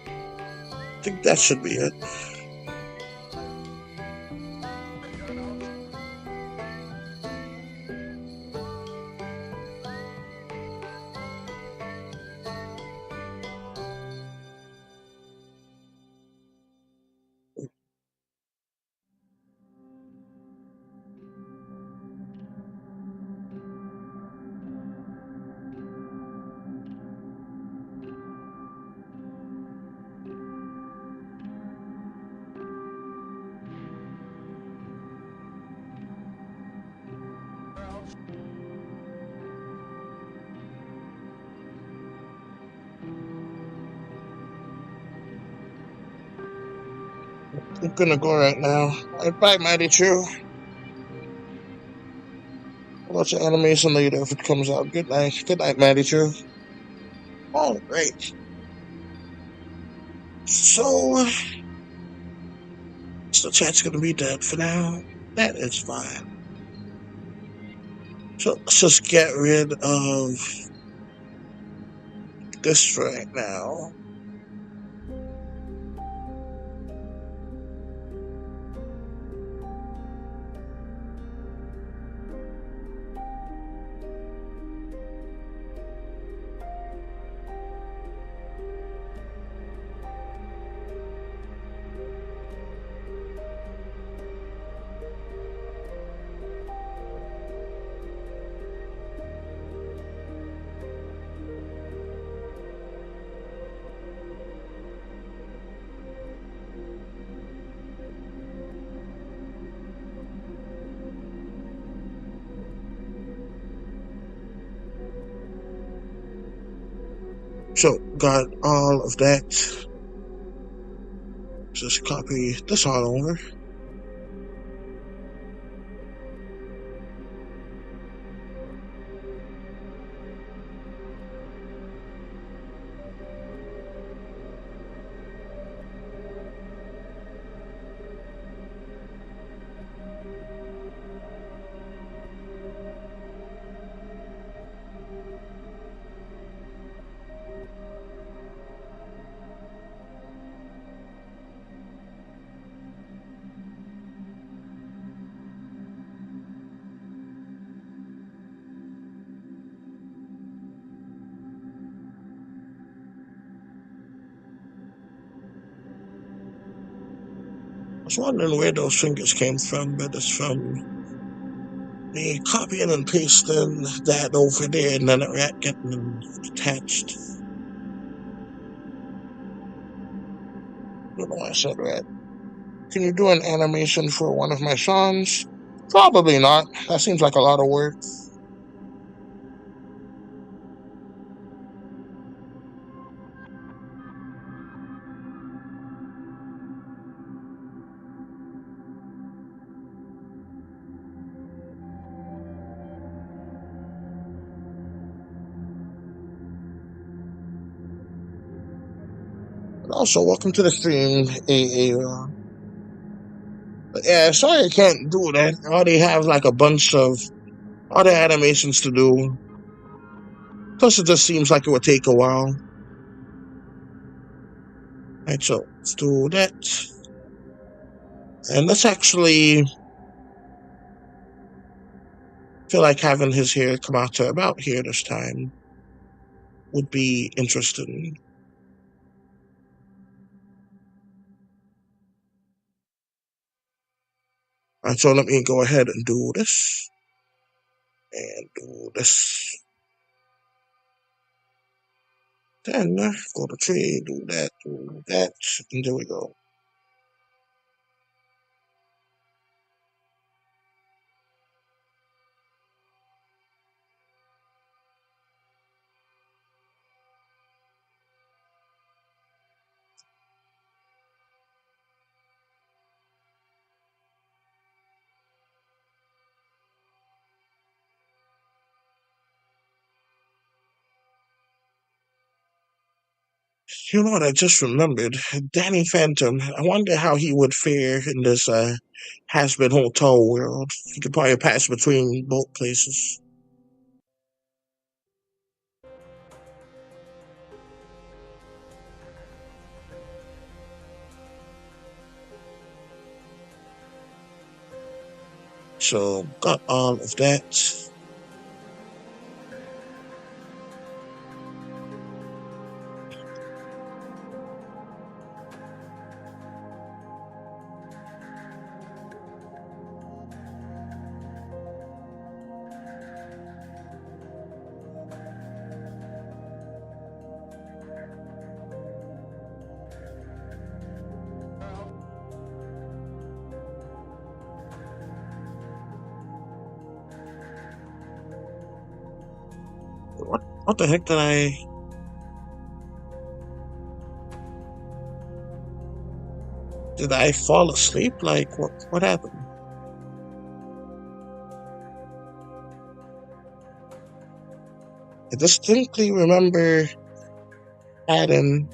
I think that should be it. I'm gonna go right now. Bye, Mighty True. I'll watch the animation later if it comes out. Good night. Good night, Mighty True. All right. So, the chat's gonna be dead for now. That is fine. So let's just get rid of this right now. So, got all of that. Just copy this all over. I was wondering where those fingers came from, but it's from me copying and pasting that over there and then a rat getting them attached. I don't know why I said rat. Can you do an animation for one of my songs? Probably not. That seems like a lot of work. But also, welcome to the stream, AA. But yeah, sorry I can't do that. I already have like a bunch of other animations to do. Plus, it just seems like it would take a while. Right, so let's do that. And let's actually feel like having his hair come out to about here this time would be interesting. Alright, so let me go ahead and do this. And do this. Then go to tree, do that, and there we go. You know what? I just remembered Danny Phantom. I wonder how he would fare in this Hazbin Hotel world. He could probably pass between both places. So got all of that. What the heck did I fall asleep? Like what happened? I distinctly remember adding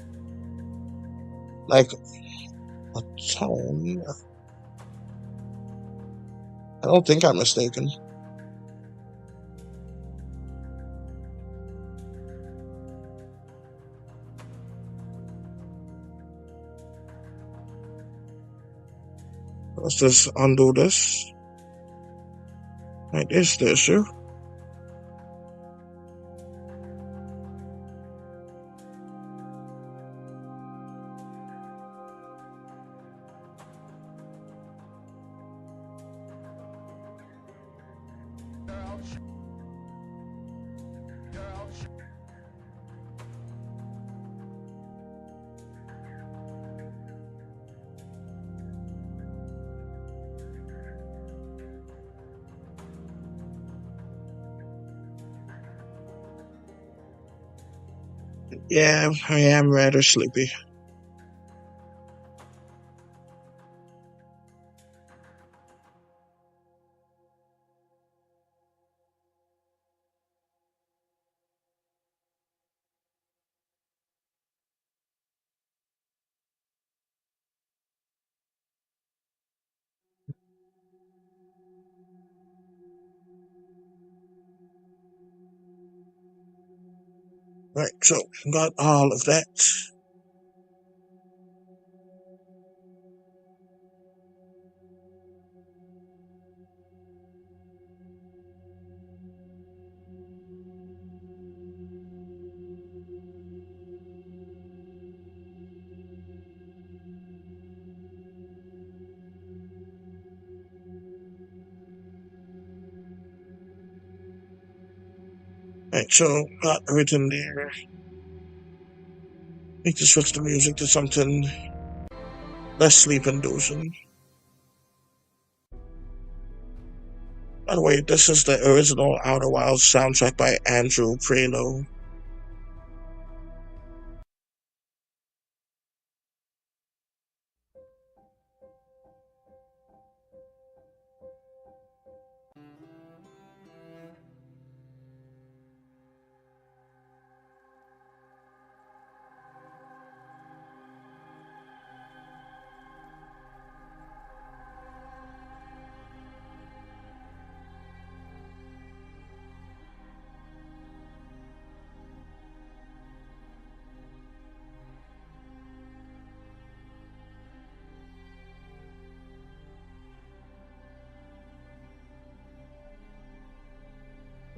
like a tone. I don't think I'm mistaken. Let's just undo this. Right, there's the issue. Yeah, I am rather sleepy. Right, so got all of that. Right, so got everything there. Need to switch the music to something less sleep inducing. By the way, this is the original Outer Wilds soundtrack by Andrew Prelo.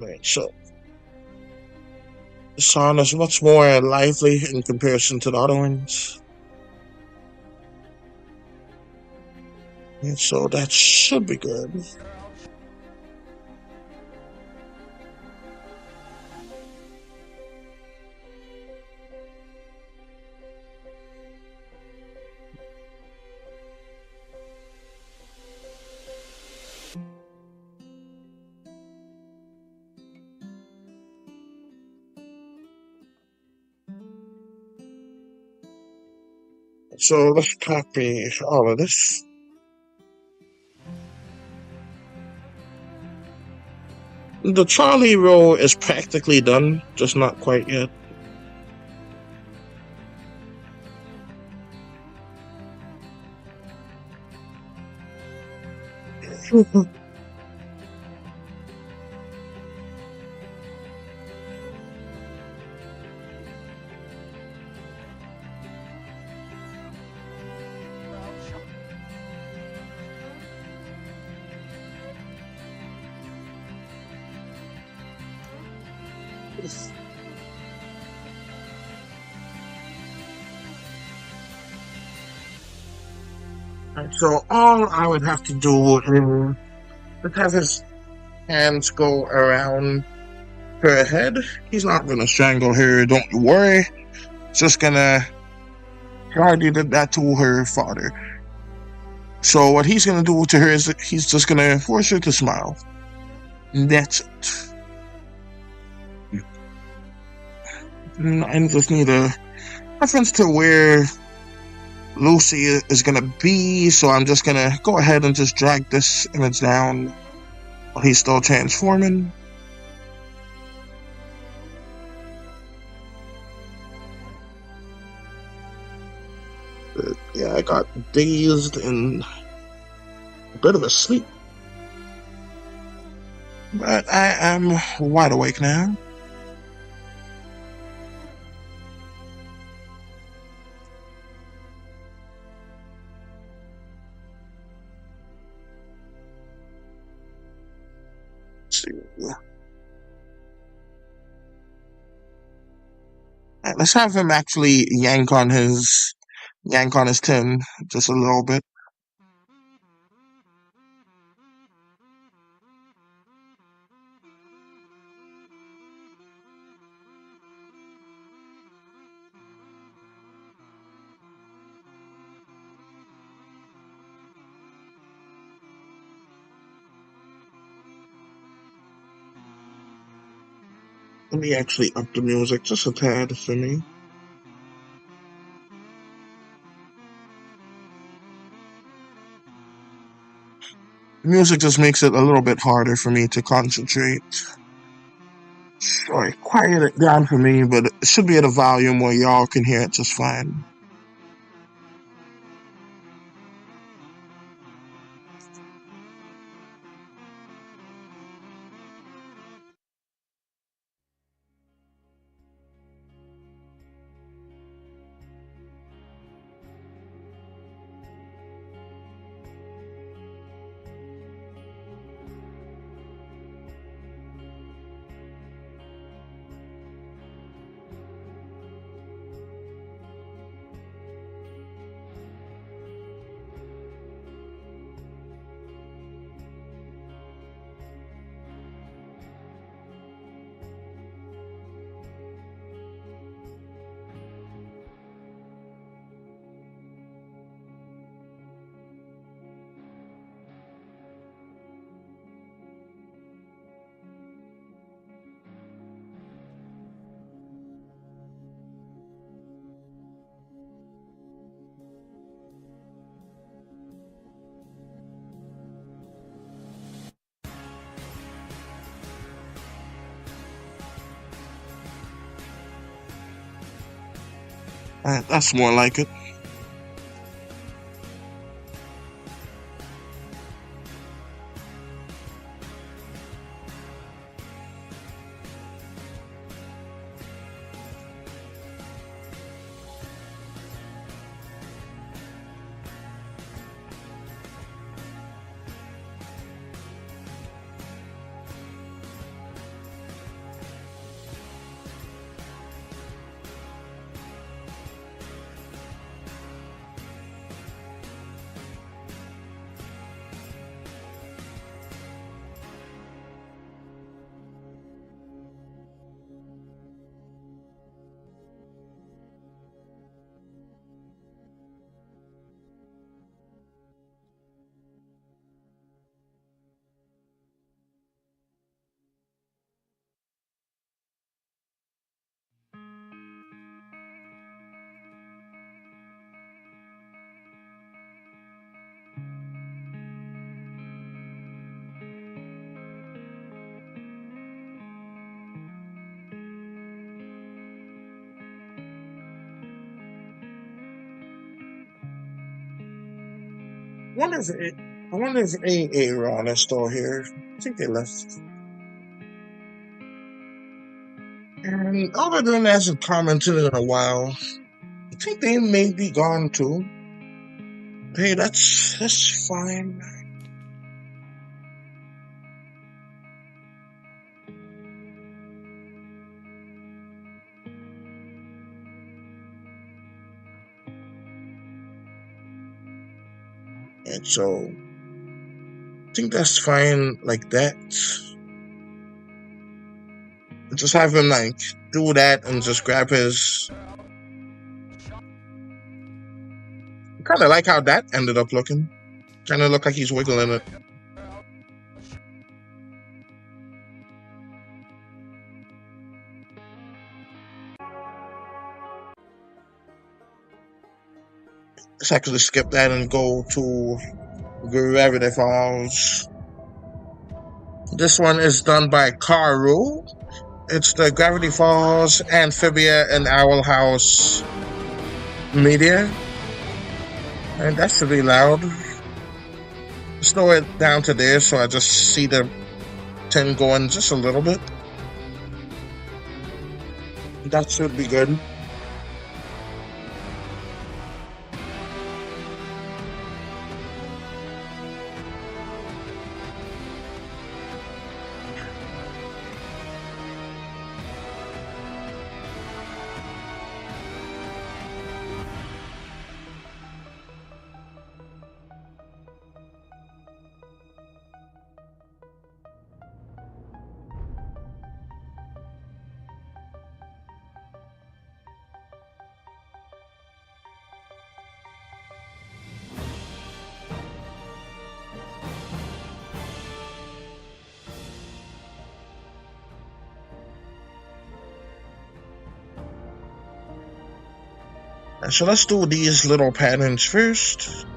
Right, so the song is much more lively in comparison to the other ones. And so that should be good. So let's copy all of this. The Charlie roll is practically done, just not quite yet. So all I would have to do is just have his hands go around her head. He's not gonna strangle her, don't you worry. Just gonna Friday did that to her father. So what he's gonna do to her is he's just gonna force her to smile. And that's it. I just need a reference to where Lucy is gonna be, so I'm just gonna go ahead and just drag this image down while he's still transforming. Yeah, I got dazed and a bit of a sleep. But I am wide awake now. Let's see. Right, let's have him actually yank on his tin just a little bit. Let me actually up the music just a tad for me. The music just makes it a little bit harder for me to concentrate. Sorry, quiet it down for me, but it should be at a volume where y'all can hear it just fine. That's more like it. I wonder if AA Ron is still here. I think they left. And other than that, hasn't commented in a while. I think they may be gone too. Hey, that's fine. And so I think that's fine like that. Just have him like do that and just grab his. Kind of like how that ended up looking. Kind of look like he's wiggling it. Let's actually skip that and go to Gravity Falls. This one is done by Karu. It's the Gravity Falls, Amphibia, and Owl House media. And that should be loud. Slow it down to there so I just see the 10 going just a little bit. That should be good. So let's do these little patterns first.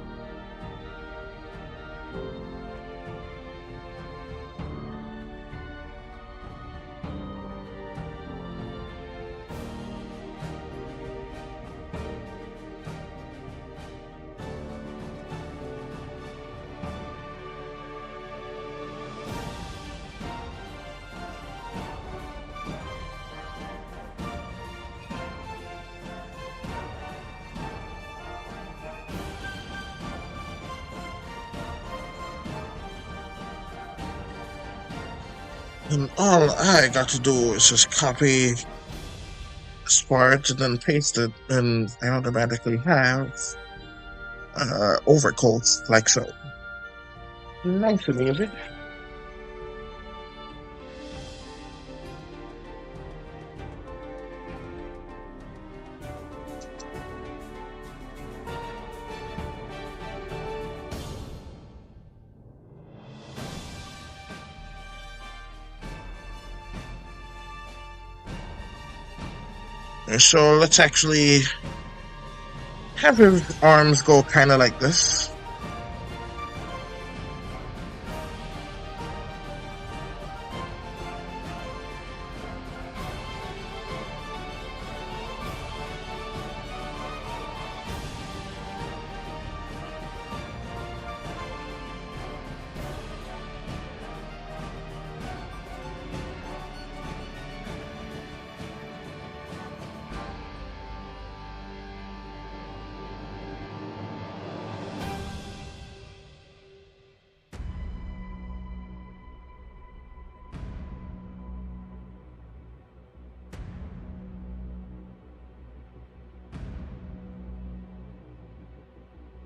And all I got to do is just copy this part and then paste it, and I automatically have overcoats like so. Nice and easy. So let's actually have his arms go kind of like this.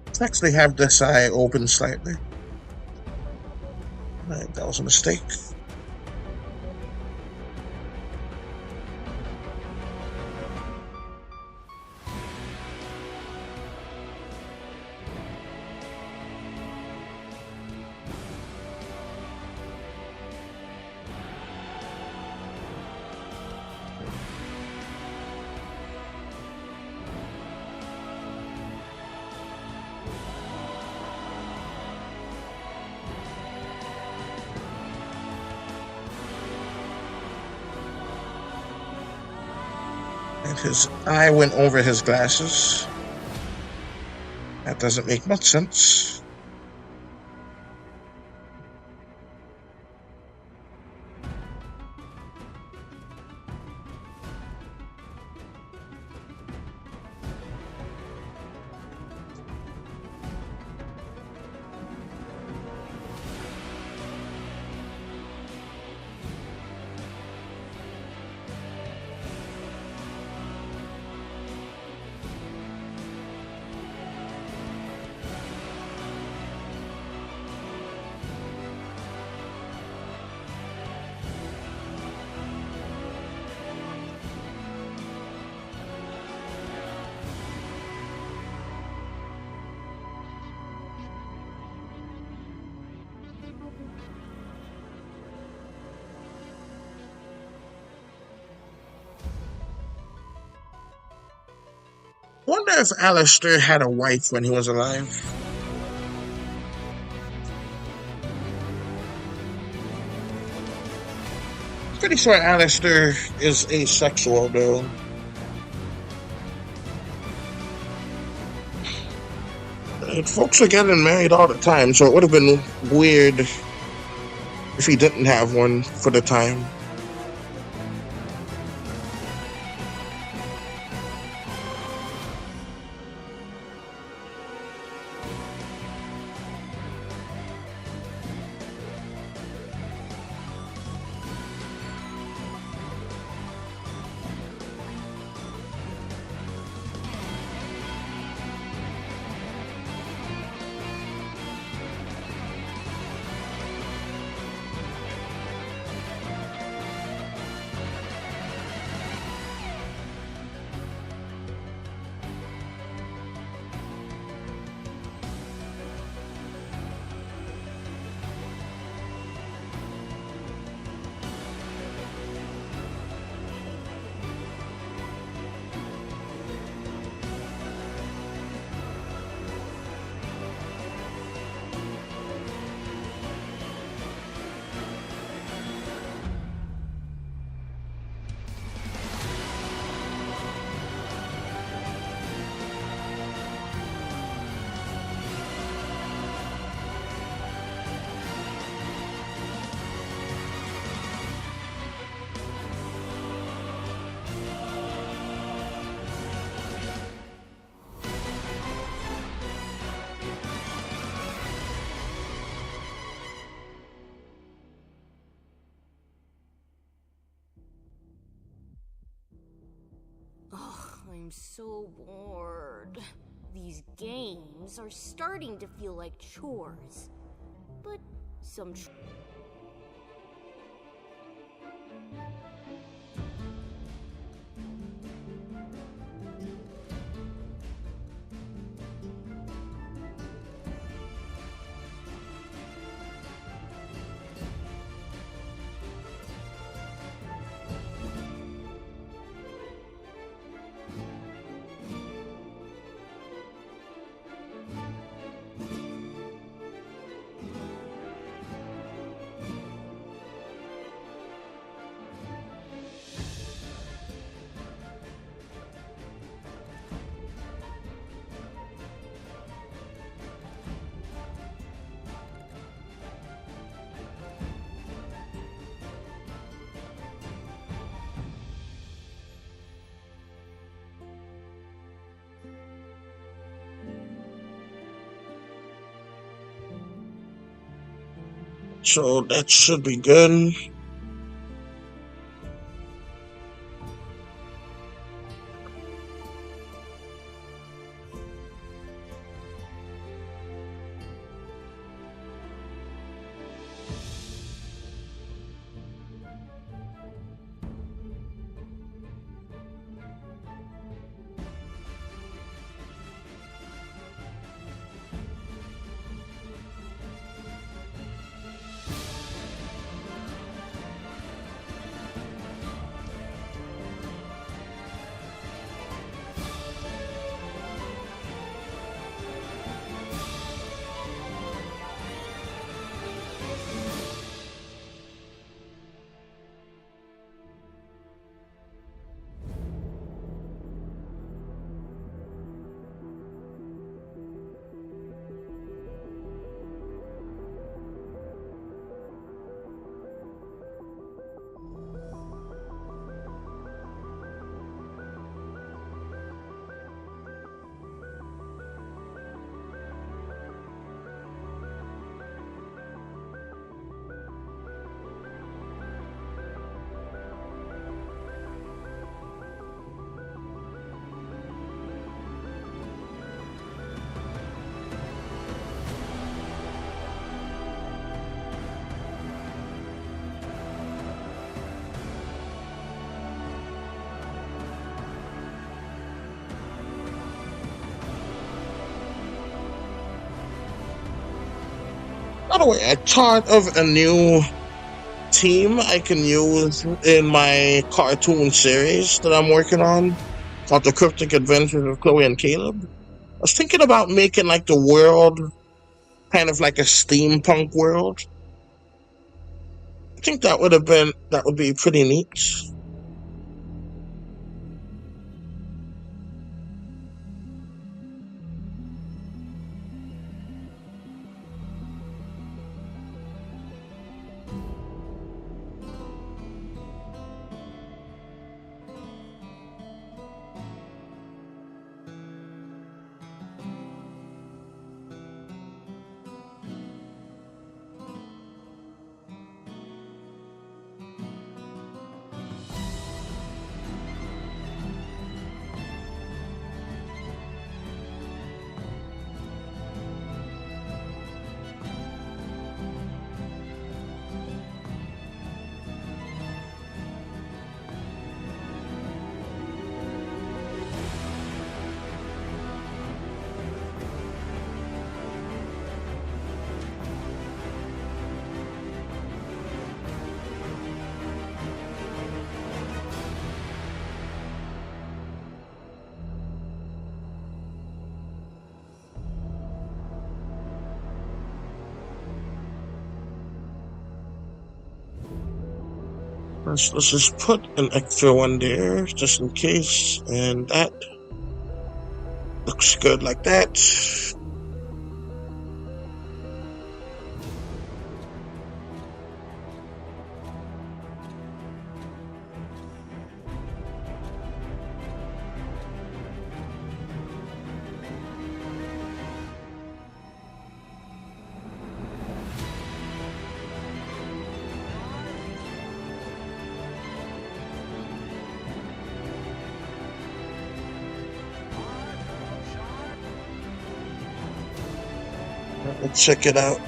Let's actually have this eye open slightly. Right, that was a mistake. And his eye went over his glasses. That doesn't make much sense. Wonder if Alistair had a wife when he was alive. Pretty sure Alistair is asexual, though. Folks are getting married all the time, so it would have been weird if he didn't have one for the time. I'm so bored. These games are starting to feel like chores. But some So that should be good. By the way, I thought of a new team I can use in my cartoon series that I'm working on. of the cryptic adventures of Chloe and Caleb. I was thinking about making like the world kind of like a steampunk world. I think that would be pretty neat. Let's just put an extra one there just in case, and that looks good like that. Let's check it out.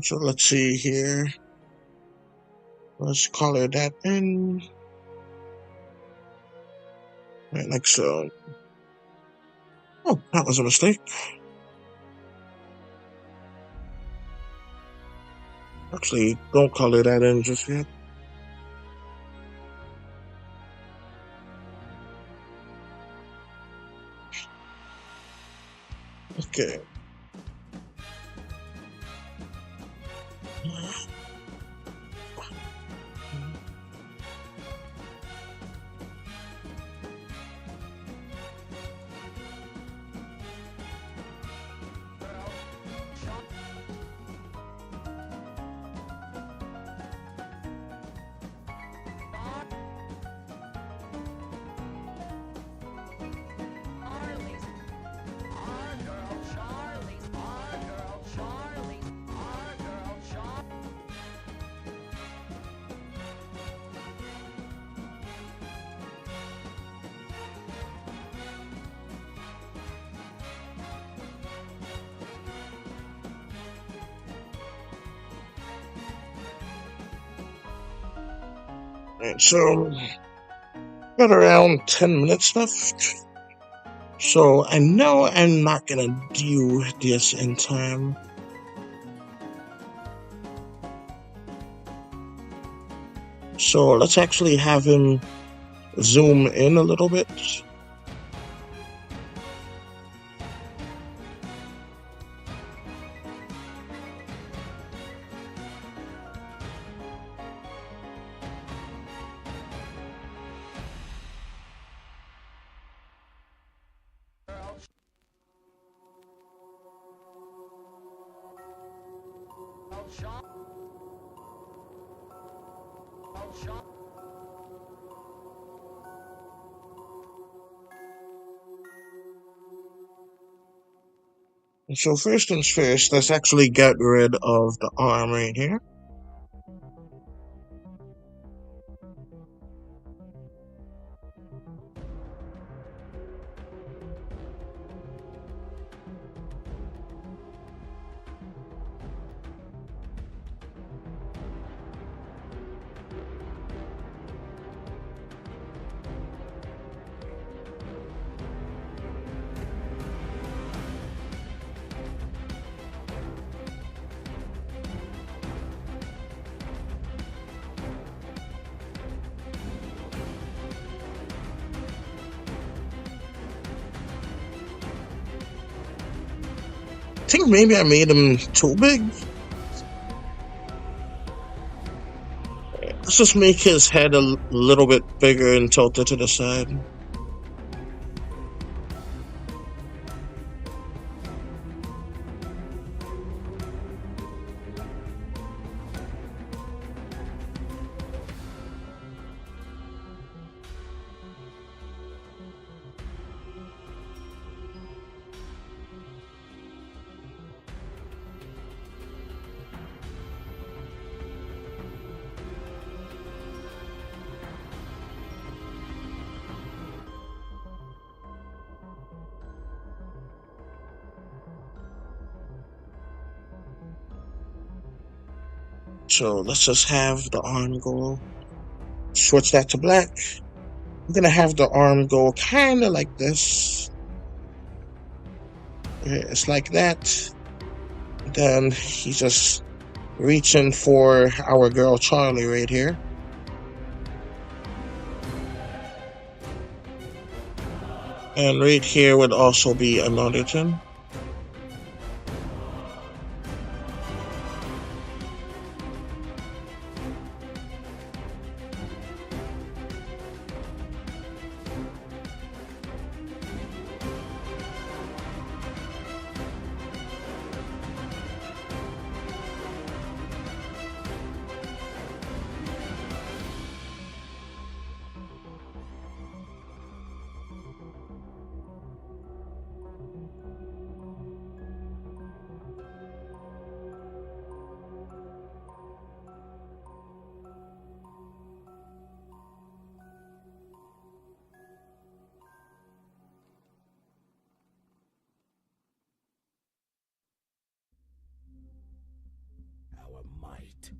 So let's see here. Let's color that in. Right, like so. Oh, that was a mistake. Actually, don't color that in just yet. Okay. Alright, so got around 10 minutes left. So I know I'm not gonna do this in time. So let's actually have him zoom in a little bit. So first things first, let's actually get rid of the arm right here. I think maybe I made him too big. Let's just make his head a little bit bigger and tilted to the side. So let's just have the arm go, switch that to black. I'm gonna have the arm go kind of like this. It's like that. Then he's just reaching for our girl Charlie right here. And right here would also be another thing.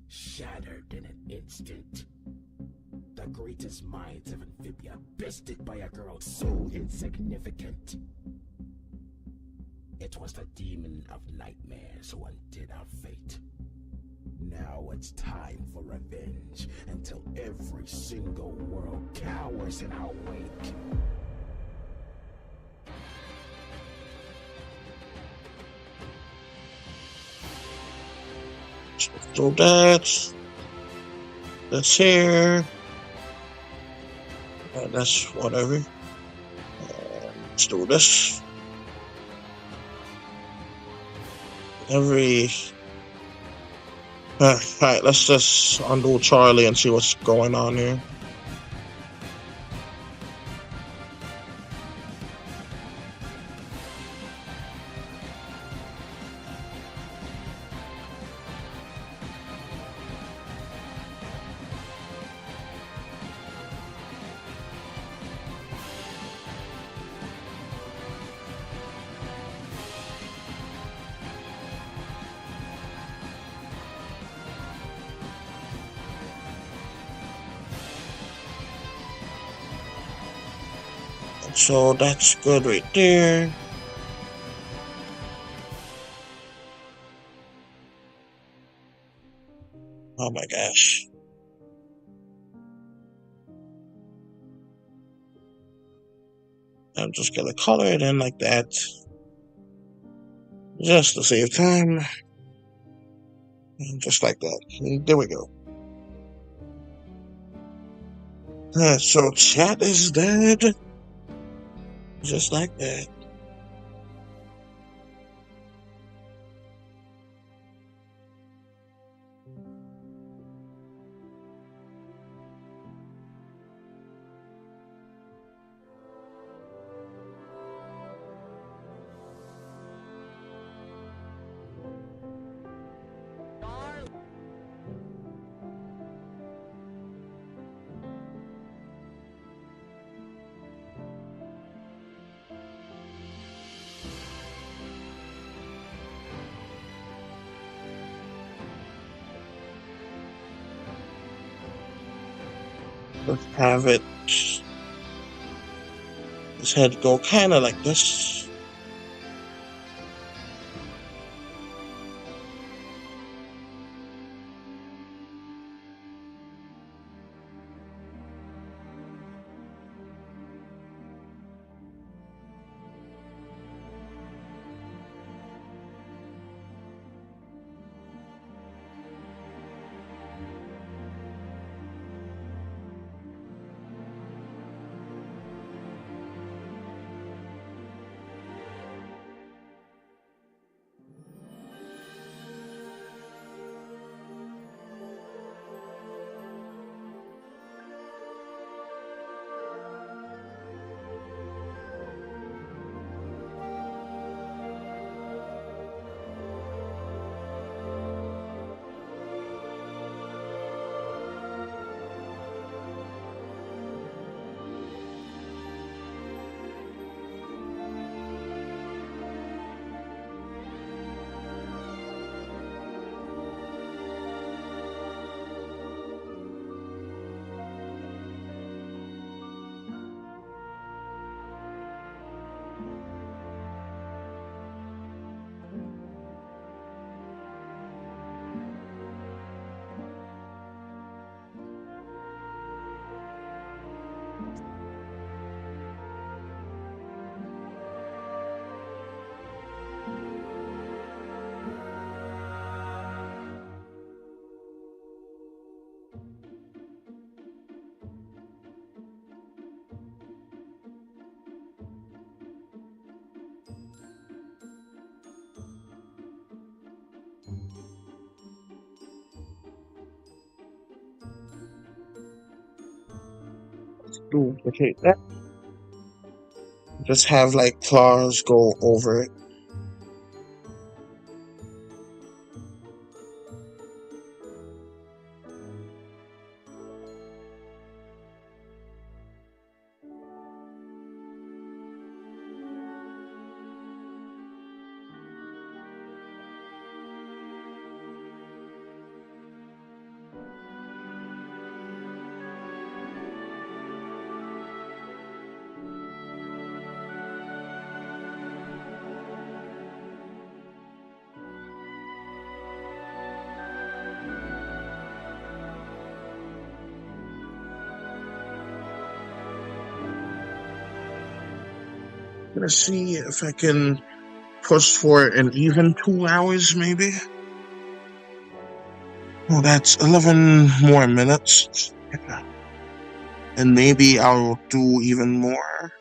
Shattered in an instant. The greatest minds of Amphibia bested by a girl so insignificant. It was the demon of nightmares who undid our fate. Now it's time for revenge, until every single world cowers in our wake. So that's here. That's whatever. Let's do this. Alright, let's just undo Charlie and see what's going on here. So that's good right there. Oh my gosh. I'm just gonna color it in like that. Just to save time. Just like that. There we go. So chat is dead. Just like that. Let's have it. His head go kind of like this. Duplicate that. Just have like claws go over it. Let's see if I can push for an even 2 hours, maybe. Oh, that's 11 more minutes. And maybe I'll do even more.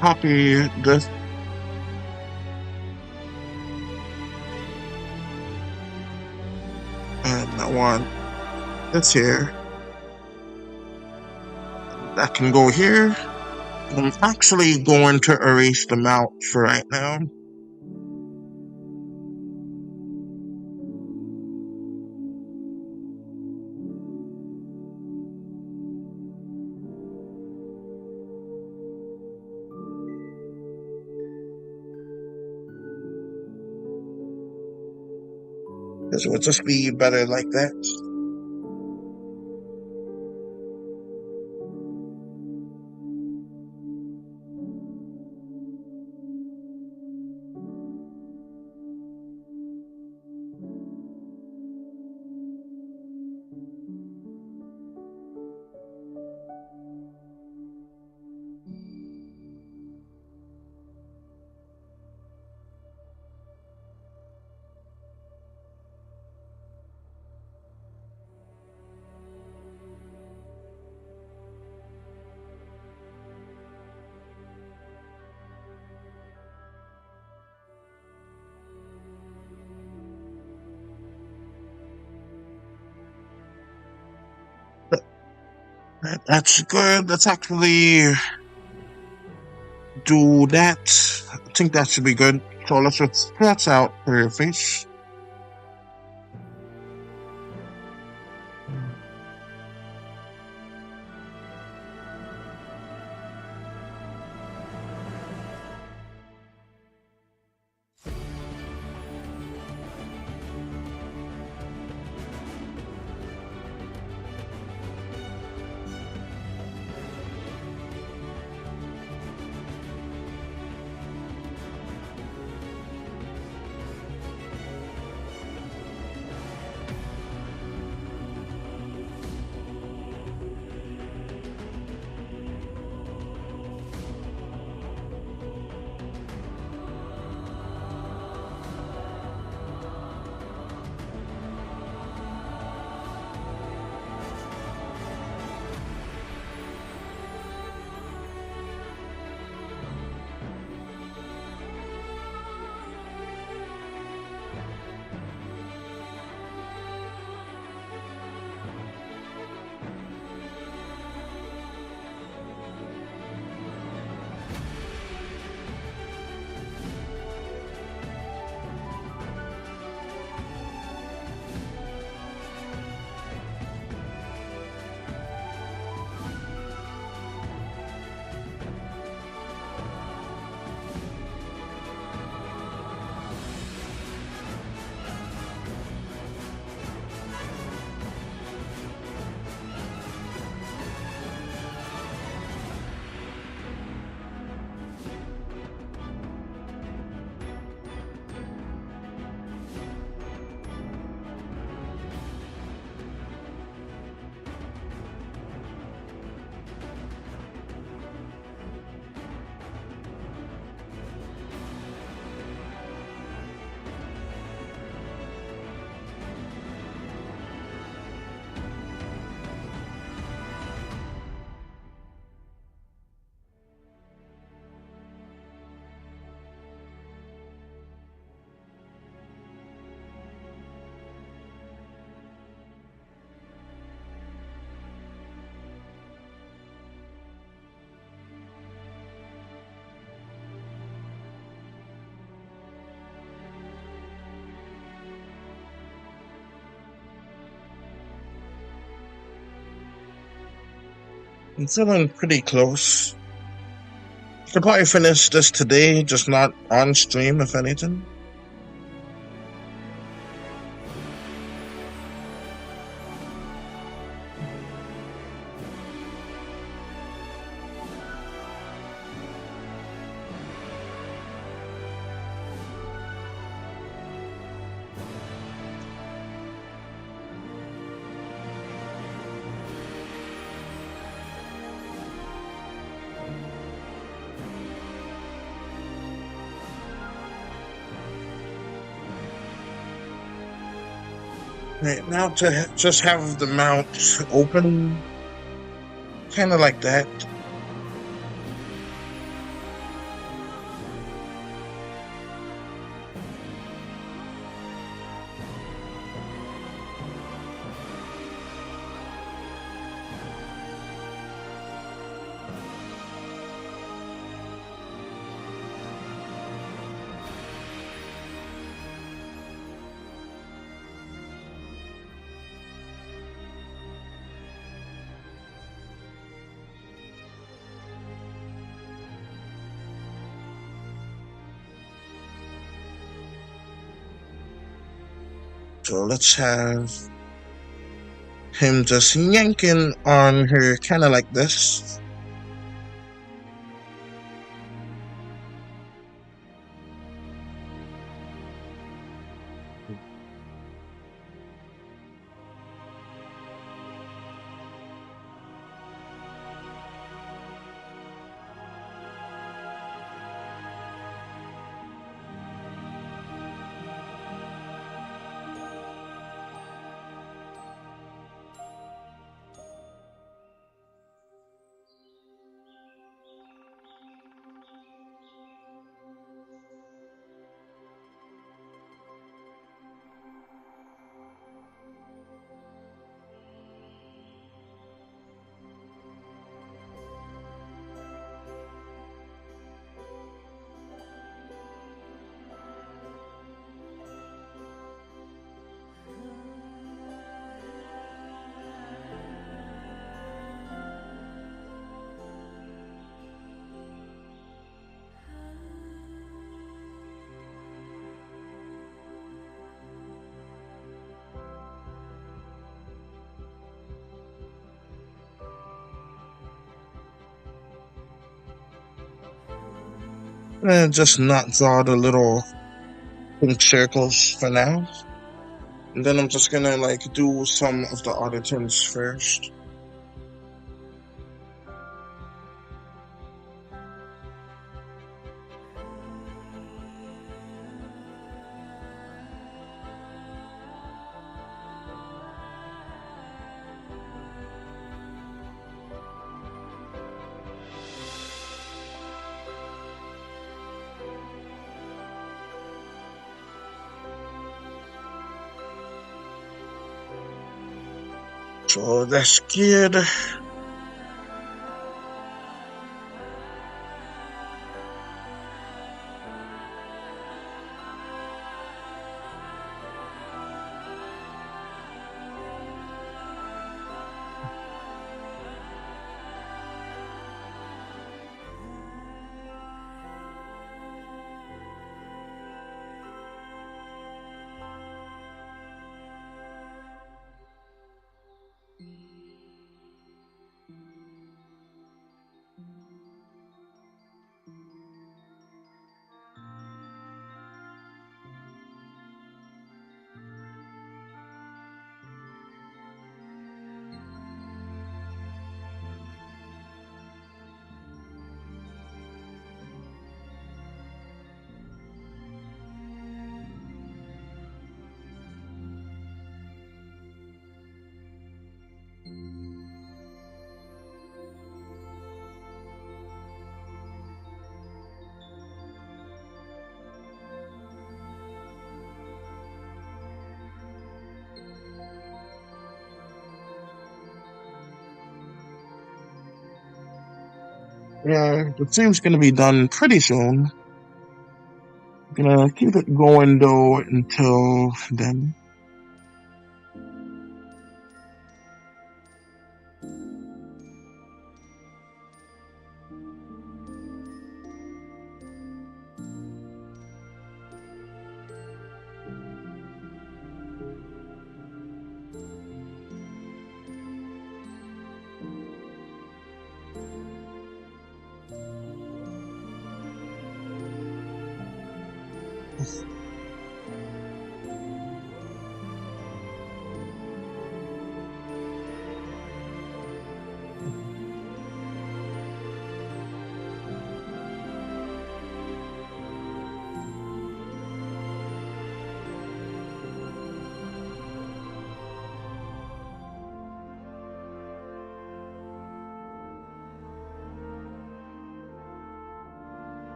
Copy this. And I want this here. That can go here. I'm actually going to erase them out for right now. This will just be better like that. That's good. Let's actually do that. I think that should be good. So let's just scratch out for your face. I'm feeling pretty close. Could probably finish this today, just not on stream, if anything. Right, now to just have the mount open, kind of like that. So let's have him just yanking on her, kind of like this. And just not draw the little pink circles for now. And then I'm just gonna like do some of the other things first. So that's good. Yeah, the stream's gonna be done pretty soon. Gonna keep it going though until then.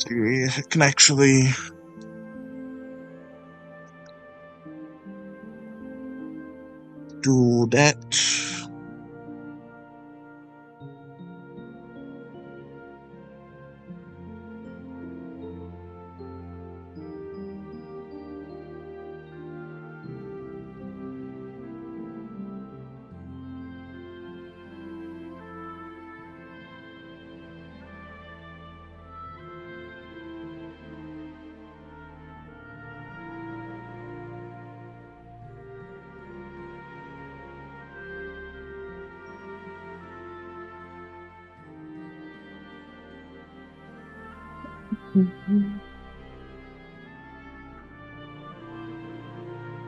see, I can actually do that.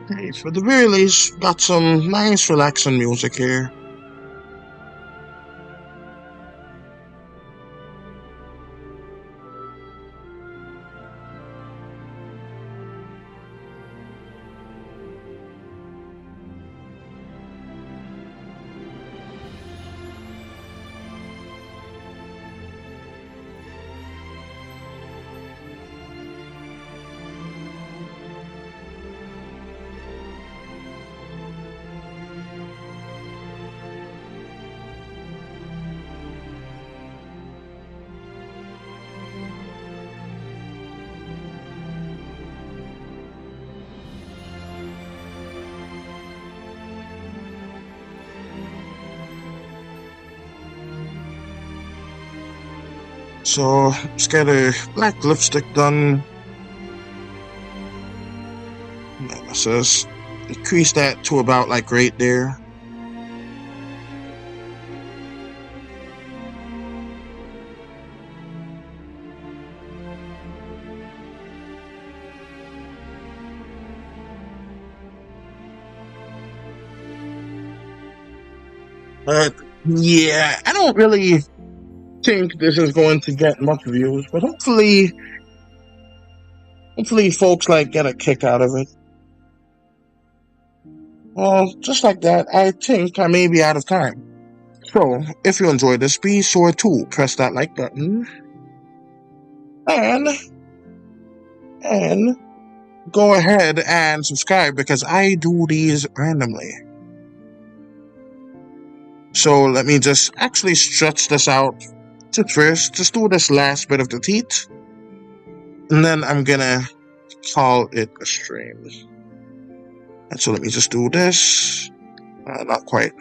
Hey, for the very least, got some nice relaxing music here. So, let's get a black lipstick done. Let's just increase that to about like right there. But yeah, I don't really think this is going to get much views, but hopefully folks like get a kick out of it. Well, just like that, I think I may be out of time. So, if you enjoyed this, be sure to press that like button and go ahead and subscribe because I do these randomly. So let me just actually stretch this out to first, just do this last bit of the teeth, and then I'm gonna call it a stream. And so let me just do this. Not quite.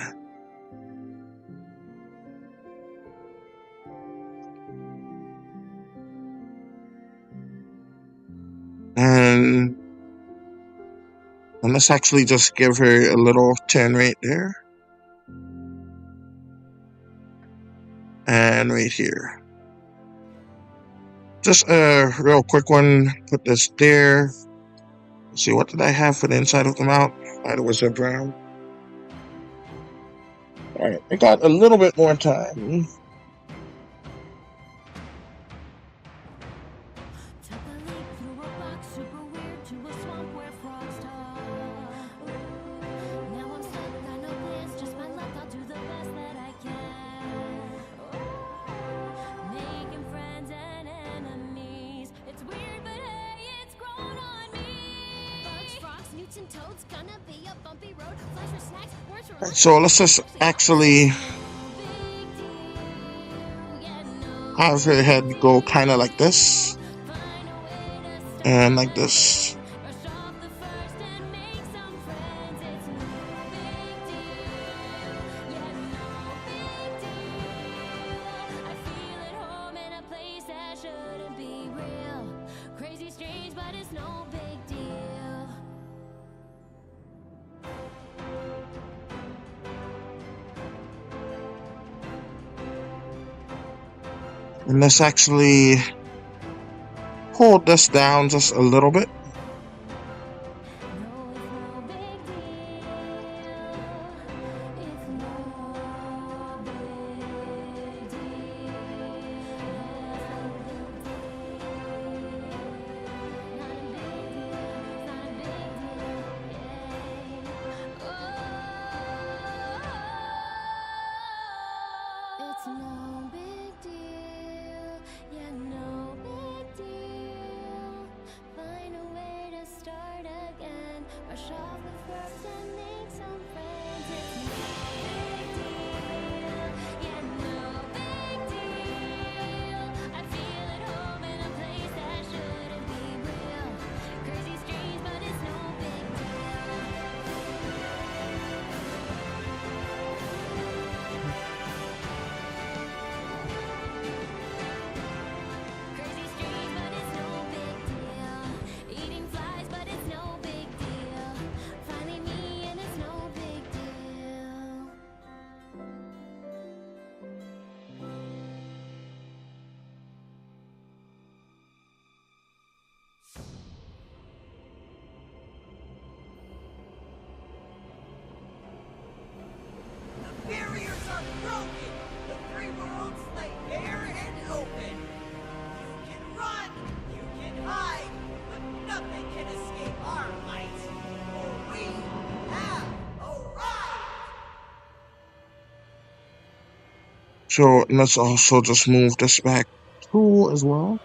And let's actually just give her a little turn right there. And right here. Just a real quick one. Put this there. Let's see, what did I have for the inside of the mouth? It was a brown. Alright, I got a little bit more time. So let's just actually have her head go kind of like this and like this. And let's actually hold this down just a little bit. It's no big deal, yeah, no big deal. So let's also just move this back too as well.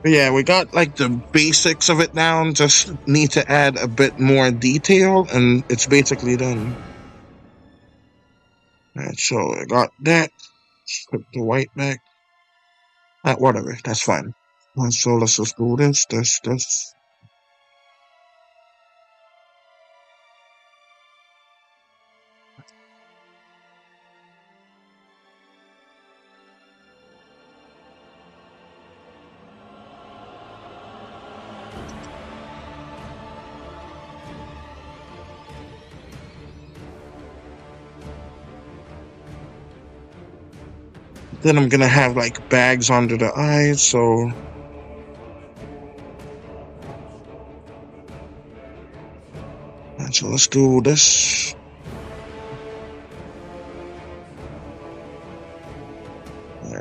But yeah, we got like the basics of it down. Just need to add a bit more detail, and it's basically done. Alright, so I got that. Put the white back. Whatever, that's fine. So let's just do this. Then I'm gonna have like bags under the eyes, so let's do this.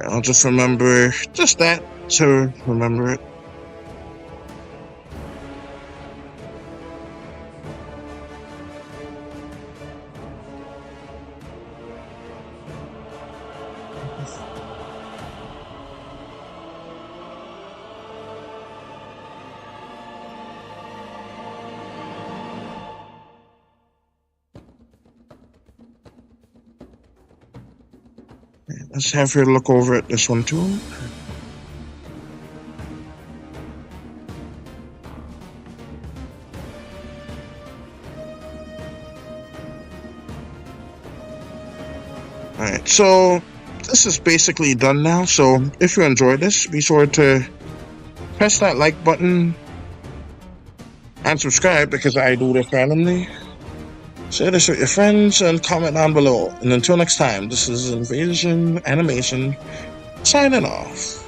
I'll just remember just that to remember it. Let's have her look over at this one too. Alright, so this is basically done now. So if you enjoyed this, be sure to press that like button and subscribe because I do this randomly. Share this with your friends and comment down below. And until next time, this is Invasion Animation signing off.